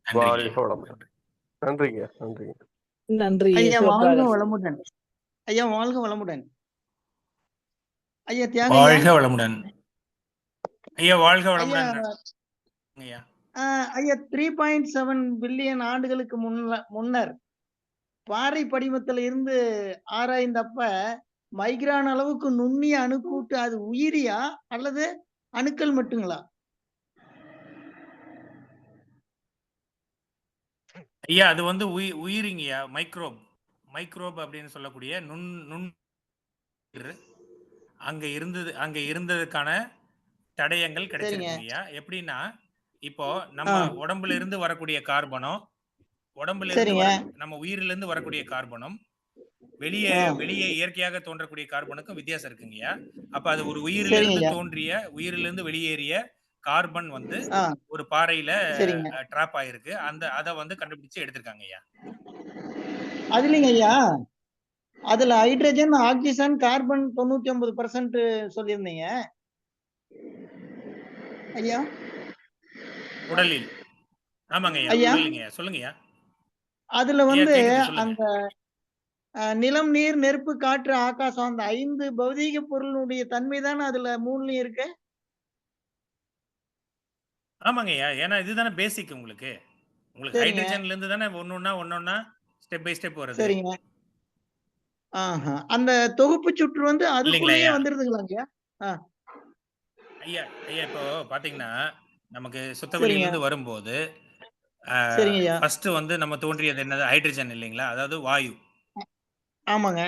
நன்றிங்க வாழ்க ஐயா. வளமுடன். நன்றிங்க. நன்றிங்க. நன்றி ஐயா வாழ்க சிவபிரகாஷ். வளமுடன். ஐயா வாழ்க வளமுடன். ஐயா தியாகையா. வாழ்க வளமுடன். ஐயா வாழ்க ஐயா வளமுடன் ஐயா. ஐயா 3.7 பில்லியன் ஆண்டுகளுக்கு முன்னர் பாறை படிமத்துல இருந்து ஆராய்ந்தப்ப மைக்ரான் அளவுக்கு நுண்ணிய அணுக்கூட்டு அது உயிரியா அல்லது அணுக்கள் மட்டுங்களா? ஐயா அது வந்து உயிரிங்கய்யா. மைக்ரோப் அப்படின்னு சொல்லக்கூடிய நுண் அங்க இருந்ததுக்கான தடயங்கள் கிடைச்சிருக்குங்கய்யா. எப்படின்னா இப்போ நம்ம உடம்புல இருந்து வரக்கூடிய கார்பனும் நம்ம உயிரில இருந்து வரக்கூடிய கார்பனும் வெளியே இயற்கையாக தோன்றக்கூடிய கார்பனுக்கும் வித்தியாசம் இருக்குங்கய்யா. அப்ப அது ஒரு உயிரிலிருந்து வெளியேறிய கார்பன் வந்து ஒரு பாறையில டிராப் ஆயிருக்கு. அத வந்து கண்டுபிடிச்சு எடுத்திருக்காங்க ஐயா. அது இல்லைங்க ஐயா, அதுல ஹைட்ரஜன், ஆக்சிஜன், கார்பன் 99% சொல்லியிருந்தீங்க ஐயா. உடலில் ஆமாங்க ஐயா. உடலிங்க சொல்லுங்க ஐயா. அதுல வந்து அந்த நிலம், நீர், நெருப்பு, காற்று, ஆகாசம் அந்த 5 பௌதீக பொருளுடைய தன்மை தானே அதுல 3லயும் இருக்கு. ஆமாங்க ஐயா. ஏன்னா இதுதானே பேசிக். உங்களுக்கு ஹைட்ரஜன்ல இருந்து தானே ஒன்னொன்னா ஸ்டெப் பை ஸ்டெப் வருது. சரிங்க. அந்த தொகுப்பு சுற்று வந்து அதுக்குள்ளேயே வந்துருதுங்களாங்க ஐயா? ஐயா இப்போ பாத்தீங்கன்னா நமக்கு சுத்தவெளியில இருந்து வரும்போது ஃபர்ஸ்ட் வந்து நம்ம தோன்றியது என்னது? ஹைட்ரஜன் இல்லைங்களா? அதாவது வாயு. ஆமாங்க.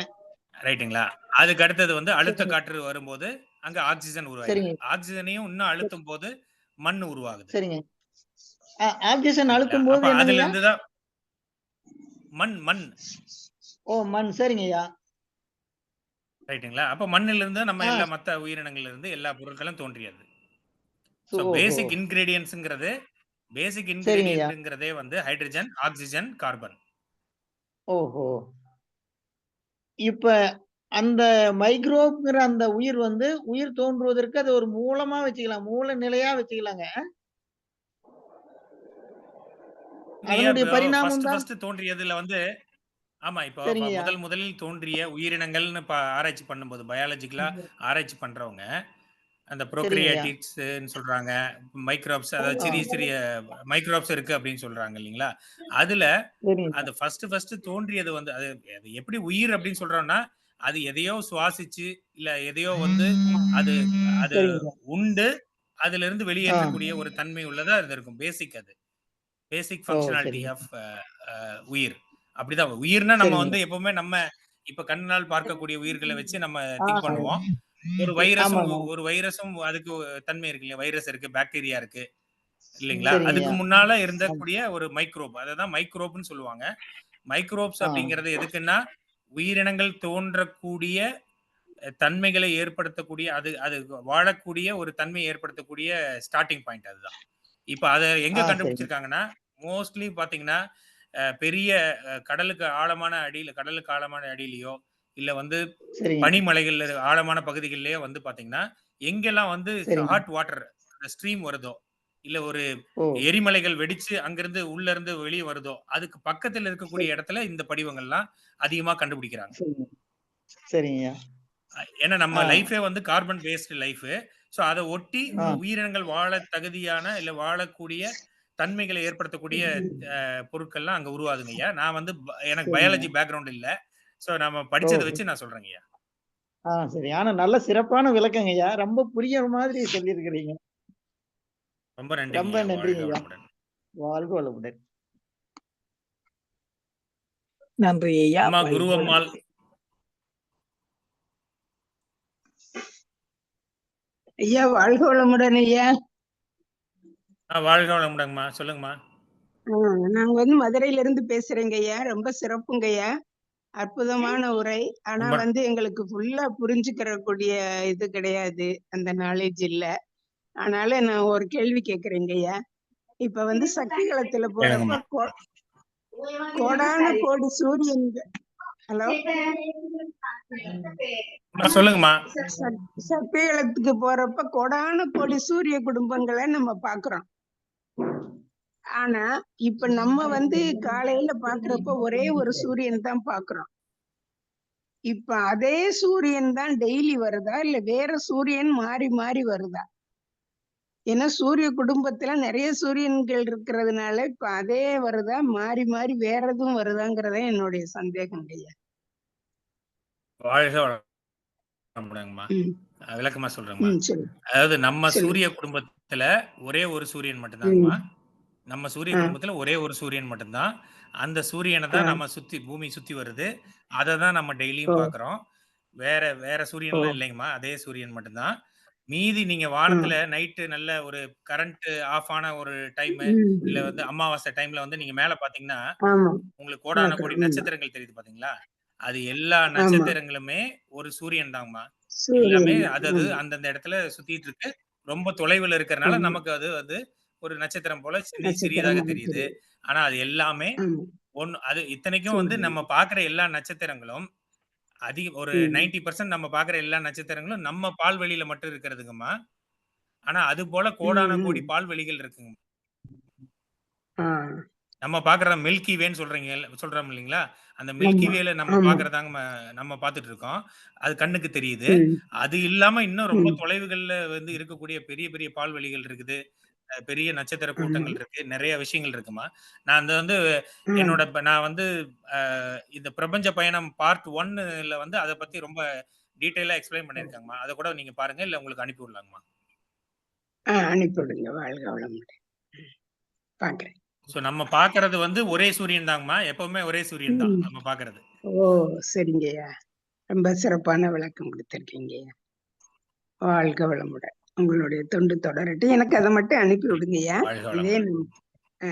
ரைட்டுங்களா? அதுக்கு அடுத்தது வந்து அழுத்த காற்று வரும்போது அங்க ஆக்சிஜன் உருவாகுது. ஆக்சிஜனையும் இன்னும் அழுத்தும் போது மண் உருவாகுது. சரிங்க. ஆக்சிஜன் அழுத்தும் போது அதுல இருந்து தான் மண். ஓ மண். சரிங்க ஐயா. ரைட்டுங்களா? அப்ப மண்ணில இருந்து நம்ம எல்லா மத்த உயிரினங்கள்ல இருந்து எல்லா பொருட்களும் தோன்றியது. சோ பேசிக் இன்கிரிடியன்ட்ங்கிறதே வந்து ஹைட்ரஜன், ஆக்சிஜன், கார்பன். ஓஹோ. இப்ப அந்த மைக்ரோப்ங்கிற அந்த உயிர் வந்து உயிர் தோன்றுவதற்கு அது ஒரு மூலமா வச்சுக்கலாம், மூல நிலையா வச்சுக்கலாங்க. அதனுடைய பரிணாமம் தான் தோன்றியதுல வந்து ஆமா. இப்போ முதலில் தோன்றிய உயிரினங்கள்னு ஆராய்ச்சி பண்ணும்போது பயாலஜிக்கலா ஆராய்ச்சி பண்றவங்க அந்த ப்ரோக்ரியாட்டிக்ஸ்ன்னு சொல்றாங்க. மைக்ரோப்ஸ், அதாவது சிறிய மைக்ரோப்ஸ் இருக்கு அப்படின்னு சொல்றாங்க இல்லைங்களா? அதுல அது ஃபர்ஸ்ட் தோன்றியது வந்து அது எப்படி உயிர் அப்படின்னு சொல்றோம்னா அது எதையோ சுவாசிச்சு இல்ல எதையோ வந்து அது உண்டு அதுல இருந்து வெளியேற்றக்கூடிய ஒரு தன்மை உள்ளதா இருக்கும். பேசிக் ஃபங்க்ஷனாலிட்டி ஆஃப் உயிர். அப்படிதான். உயிர்னா நம்ம வந்து எப்பவுமே நம்ம இப்ப கண்ணால் பார்க்கக்கூடிய உயிர்களை வச்சு நம்ம திங்க் பண்ணுவோம். ஒரு வைரஸும் அதுக்கு தன்மை இருக்கு இல்லையா? வைரஸ் இருக்கு, பாக்டீரியா இருக்கு இல்லைங்களா? அதுக்கு முன்னால இருந்தக்கூடிய ஒரு மைக்ரோப், அததான் மைக்ரோப்னு சொல்லுவாங்க. மைக்ரோப்ஸ் அப்படிங்கிறது எதுக்குன்னா உயிரினங்கள் தோன்றக்கூடிய தன்மைகளை ஏற்படுத்தக்கூடிய அது வாழக்கூடிய ஒரு தன்மையை ஏற்படுத்தக்கூடிய ஸ்டார்டிங் பாயிண்ட் அதுதான். இப்ப அதை எங்க கண்டுபிடிச்சிருக்காங்கன்னா மோஸ்ட்லி பாத்தீங்கன்னா பெரிய கடலுக்கு ஆழமான அடியிலயோ இல்ல வந்து பனிமலைகள் ஆழமான பகுதிகளிலேயோ வந்து பாத்தீங்கன்னா எங்கெல்லாம் வந்து ஹாட் வாட்டர் ஸ்ட்ரீம் வருதோ இல்ல ஒரு எரிமலைகள் வெடிச்சு அங்கிருந்து உள்ள இருந்து வெளியே வருதோ அதுக்கு பக்கத்துல இருக்கக்கூடிய இடத்துல இந்த படிவங்கள்லாம் அதிகமா கண்டுபிடிக்கிறாங்க. ஏன்னா நம்ம லைஃபே வந்து கார்பன் பேஸ்டு லைஃப். சோ அதை ஒட்டி உயிரினங்கள் வாழ தகுதியான இல்ல வாழக்கூடிய தன்மைகளை ஏற்படுத்தக்கூடிய பொருட்கள்லாம் அங்க உருவாதுங்க ஐயா. நான் வந்து எனக்கு பயாலஜி பேக்ரவுண்ட் இல்ல. சோ நம்ம படிச்சதை வச்சு நான் சொல்றேங்க ஐயா. சரி. ஆனா நல்ல சிறப்பான விளக்கங்க ஐயா. ரொம்ப புரியுற மாதிரி சொல்லியிருக்கிறீங்க. ரொம்ப நன்றி. ரொம்ப நன்றி ஐயா. வாழ்க வளமுடன். நன்றி ஐயா. குருவம்மாள். ஐயா வாழ்க வளமுடன் ஐயா. வாழ்க வளமுடன்மா. சொல்லுங்கம்மா. நாங்க வந்து மதுரையில இருந்து பேசுறேங்க ஐயா. ரொம்ப சிறப்புங்க ஐயா. அற்புதமான உரை. ஆனா ரொம்ப எங்களுக்கு ஃபுல்லா புரிஞ்சுக்கிறக்கூடிய இது கிடையாது. அந்த நாலேஜ் இல்ல. அதனால நான் ஒரு கேள்வி கேக்குறேங்கய்யா. இப்ப சக்திகளத்துல கேளுங்கம்மா. போறப்ப கோடான கோடி சூரியன்கள். ஹலோ, சொல்லுங்கம்மா. சக்திகளத்துக்கு போறப்ப கோடான கோடி சூரிய குடும்பங்களை நம்ம பாக்குறோம். ஆனா இப்ப நம்ம காலையில பாக்குறப்ப ஒரே ஒரு சூரியன் தான் பாக்குறோம். இப்ப அதே சூரியன் தான் டெய்லி வருதா இல்ல வேற சூரியன் மாறி மாறி வருதா? ஏன்னா சூரிய குடும்பத்துல நிறைய சூரியன்கள் இருக்கிறதுனால இப்ப அதே வருதா மாறி மாறி வேற எதுவும் வருதாங்கிறத என்னுடைய சந்தேகம் ஐயா. வாழ்க வளமுடன்ங்கம்மா. ம், விளக்கமா சொல்றேங்கம்மா. சரி அதாவது நம்ம சரி. சூரிய குடும்பத்துல ஒரே ஒரு சூரியன் மட்டும்தாங்கம்மா. ம், நம்ம சூரிய ஆ, குடும்பத்துல ஒரே ஒரு சூரியன் மட்டும்தான். அந்த சூரியனை ஆ, தான் நம்ம பூமி சுத்தி வருது. அதை தான் நம்ம ஓ, டெய்லியும் பார்க்குறோம். வேற வேற ஓ, சூரியன்லாம் இல்லைங்கம்மா. அதே சூரியன் மட்டும்தான். மீதி நீங்க ஆ, வானத்துல நைட்டு நல்ல ஒரு கரண்ட் ஆஃப் ஆன ஒரு டைமு, இல்ல ம், அமாவாசை டைம்ல நீங்க மேல பார்த்தீங்கன்னா, ஆமா உங்களுக்கு கோடான கோடி பாக்குறோம். ஆமா நட்சத்திரங்கள் தெரியுது பார்த்தீங்களா? அது எல்லா ஆமா நட்சத்திரங்களுமே ஒரு சூரியன் தாங்கம்மா. எல்லாமே சூரியன் தான். அது ஆமா அந்தந்த இடத்துல சுத்திட்டு இருக்கு. ரொம்ப தொலைவுல இருக்கறனால ஆமா நமக்கு அது அது ஒரு நட்சத்திரம் போல சிறியதாக நட்சத்திரமாக தெரியுது. தெரியுது. ஆனா அது எல்லாமே ஆமா அது இத்தனைக்கும் சூரியன் நம்ம பார்க்குற எல்லா நட்சத்திரங்களும் ஒரு ம் 90% நம்ம பார்க்குற எல்லா நட்சத்திரங்களும் நம்ம பால்வெளியில மட்டும் இருக்கிறதுங்கம்மா. ஆனா அது போல ம் கோடான கோடி ம். பால்வெளிகள் இருக்குங்க. ஆ நம்ம பார்க்குற மில்கி வேன்னு சொல்றோம் இல்லைங்களா? அந்த மில்கி ஆமா வேல நம்ம ஆமா பார்க்குறதாங்க நம்ம பார்த்துட்டு இருக்கோம். அது கண்ணுக்கு தெரியுது. ம் அது இல்லாம இன்னும் ரொம்ப ம் தொலைவுகள்ல இருக்கக்கூடிய பெரிய பெரிய பால்வெளிகள் இருக்குது. பெரிய நட்சத்திர ஆமா கூட்டங்கள் இருக்கு. நெறைய விஷயங்கள் இருக்குமா. நான் ம் நான் அ இந்த பிரபஞ்ச பயணம் பார்ட் 1ல அத பத்தி ரொம்ப டீட்டெயிலா எக்ஸ்ப்ளைன் பண்ணியிருக்கேங்கம்மா. அத கூட நீங்க பாருங்க. இல்ல உங்களுக்கு அனுப்பி விடலாங்கம்மா. அனுப்பிவிடுங்க. வாழ்க வளமுடன். பாக்குறேன். நம்ம பார்க்கறது ஒரே சூரியன் தாங்கம்மா. எப்பவுமே ஒரே சூரியன் தான் ம் நம்ம பார்க்கறது. ஓ சரிங்கய்யா. ரொம்ப சிறப்பான விளக்கம் கொடுத்திருக்கீங்கய்யா. வாழ்க வளமுடன். உங்களுடைய தொண்டு தொடரட்டும். எனக்கு அதை மட்டும் அனுப்பி விடுங்கய்யா. வாழ்க இதே வளமுடன்.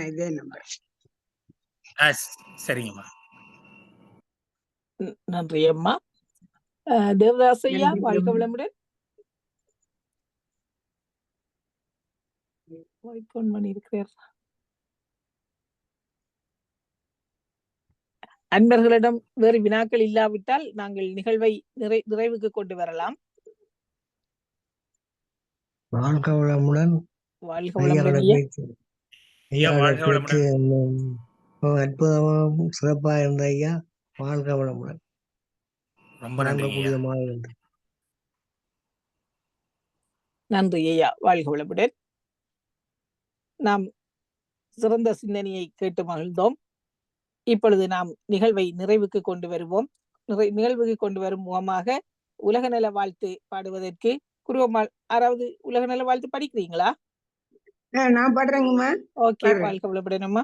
இதே நம்பர். சரிங்கம்மா. நன்றி அம்மா. தேவதாஸ் ஐயா, நன்றி வாழ்க அம்மா. வளமுடன். ஃபோன் பண்ணியிருக்கிறார். அன்பர்களிடம் வேறு வினாக்கள் இல்லாவிட்டால் நாங்கள் நிகழ்வை நிறைவுக்கு கொண்டு வரலாம். வாழ்க வளமுடன். வாழ்க ஐயாவோட வளமுடன் ஐயா. பேச்சு ஐயா ஐயாவோட வாழ்க பேச்சு வளமுடன். அற்புதமாகவும் சிறப்பா இருந்த ஐயா. வாழ்க வளமுடன். ரொம்ப நன்றிங்க ஐயா. வணங்கக்கூடிய மாநிலம். நன்றி ஐயா. வாழ்க வளமுடன். நாம் சிறந்த சிந்தனையை கேட்டு மகிழ்ந்தோம். இப்பொழுது நாம் நிகழ்வை நிறைவுக்கு கொண்டு வருவோம். நிகழ்வுக்கு கொண்டு வரும் முகமாக உலக நல வாழ்த்து பாடுவதற்கு குருவம்மாள் யாராவது உலக நல வாழ்த்து படிக்கிறீங்களா? நான் பாடுறேங்கம்மா. ஓகே, வாழ்க வளமுடன் அம்மா.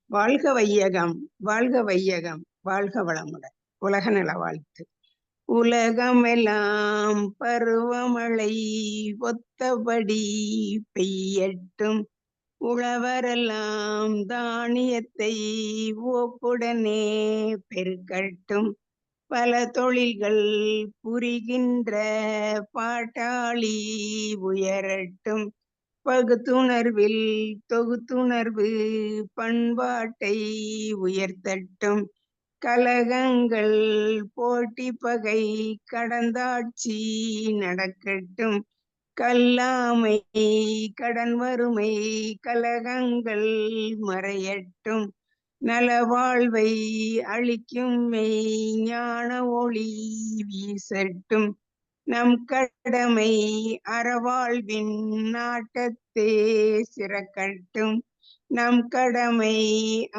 வாழ்க வையகம், வாழ்க வையகம், வாழ்க வளமுடன். உலக நல வாழ்த்து. உலகமெல்லாம் பருவமழை ஒத்தபடி பெய்யட்டும். உழவரெல்லாம் தானியத்தை ஓப்புடனே பெருக்கட்டும். பல தொழில்கள் புரிகின்ற பாட்டாளி உயரட்டும். பகுத்துணர்வில் தொகுத்துணர்வு பண்பாட்டை உயர்த்தட்டும். கலகங்கள் போட்டி பகை கடந்தாட்சி நடக்கட்டும். கல்லாமை கடன் வறுமை கலகங்கள் மறையட்டும். நலவாழ்வை அளிக்கும் மெய் ஞான ஒளி வீசட்டும். நம் கடமை அறவாழ்வின் நாட்டத்தே சிறக்கட்டும். நம் கடமை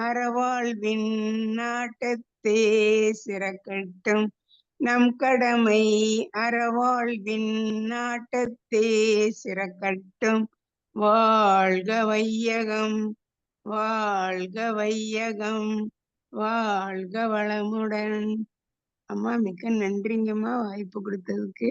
அறவாழ்வின் நாட்டத்தே சிறக்கட்டும். நம் கடமை அறவாழ்வின் நாட்டத்தே சிறக்கட்டும். வாழ்க வையகம், வாழ்க வையகம், வாழ்க வளமுடன். அம்மா மிக்க நன்றிங்கம்மா வாய்ப்பு கொடுத்ததுக்கு.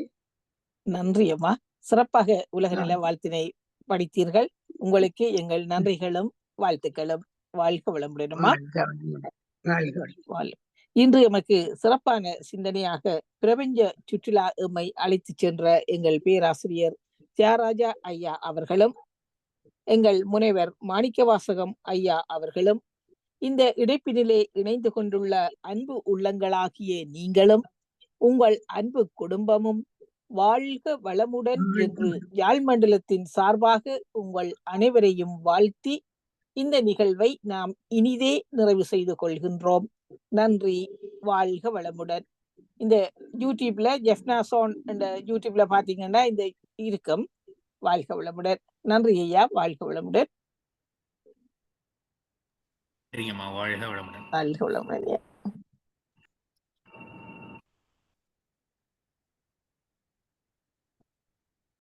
நன்றி அம்மா. சிறப்பாக உலக நல வாழ்த்தினை படித்தீர்கள். உங்களுக்கு எங்கள் நன்றிகளும் வாழ்த்துக்களும். வாழ்க வளமுடனுமா. வாழ்க வளமுடன். வாழ்க வளமுடன். இன்று எமக்கு சிறப்பான சிந்தனையாக பிரபஞ்ச சுற்றுலா எம்மை அழைத்து சென்ற எங்கள் பேராசிரியர் தியாகராஜா ஐயா அவர்களும் எங்கள் முனைவர் மாணிக்கவாசகம் ஐயா அவர்களும் இந்த இணைப்பினிலே இணைந்து கொண்டுள்ள அன்பு உள்ளங்களாகிய நீங்களும் உங்கள் அன்பு குடும்பமும் வாழ்க வளமுடன் என்று யாழ் மண்டலத்தின் சார்பாக உங்கள் அனைவரையும் வாழ்த்தி இந்த நிகழ்வை நாம் இனிதே நிறைவு செய்து கொள்கின்றோம். நன்றி. வாழ்க வளமுடன். இந்த யூடியூப்ல ஜெஃப்னாசோன் என்ற யூடியூப்ல பாத்தீங்கன்னா இந்த இருக்கும். வாழ்க வளமுடன். நன்றி ஐயா. வாழ்க வளமுடன். சரிங்கம்மா. வாழ்க வளமுடன். வாழ்க வளமுடன்.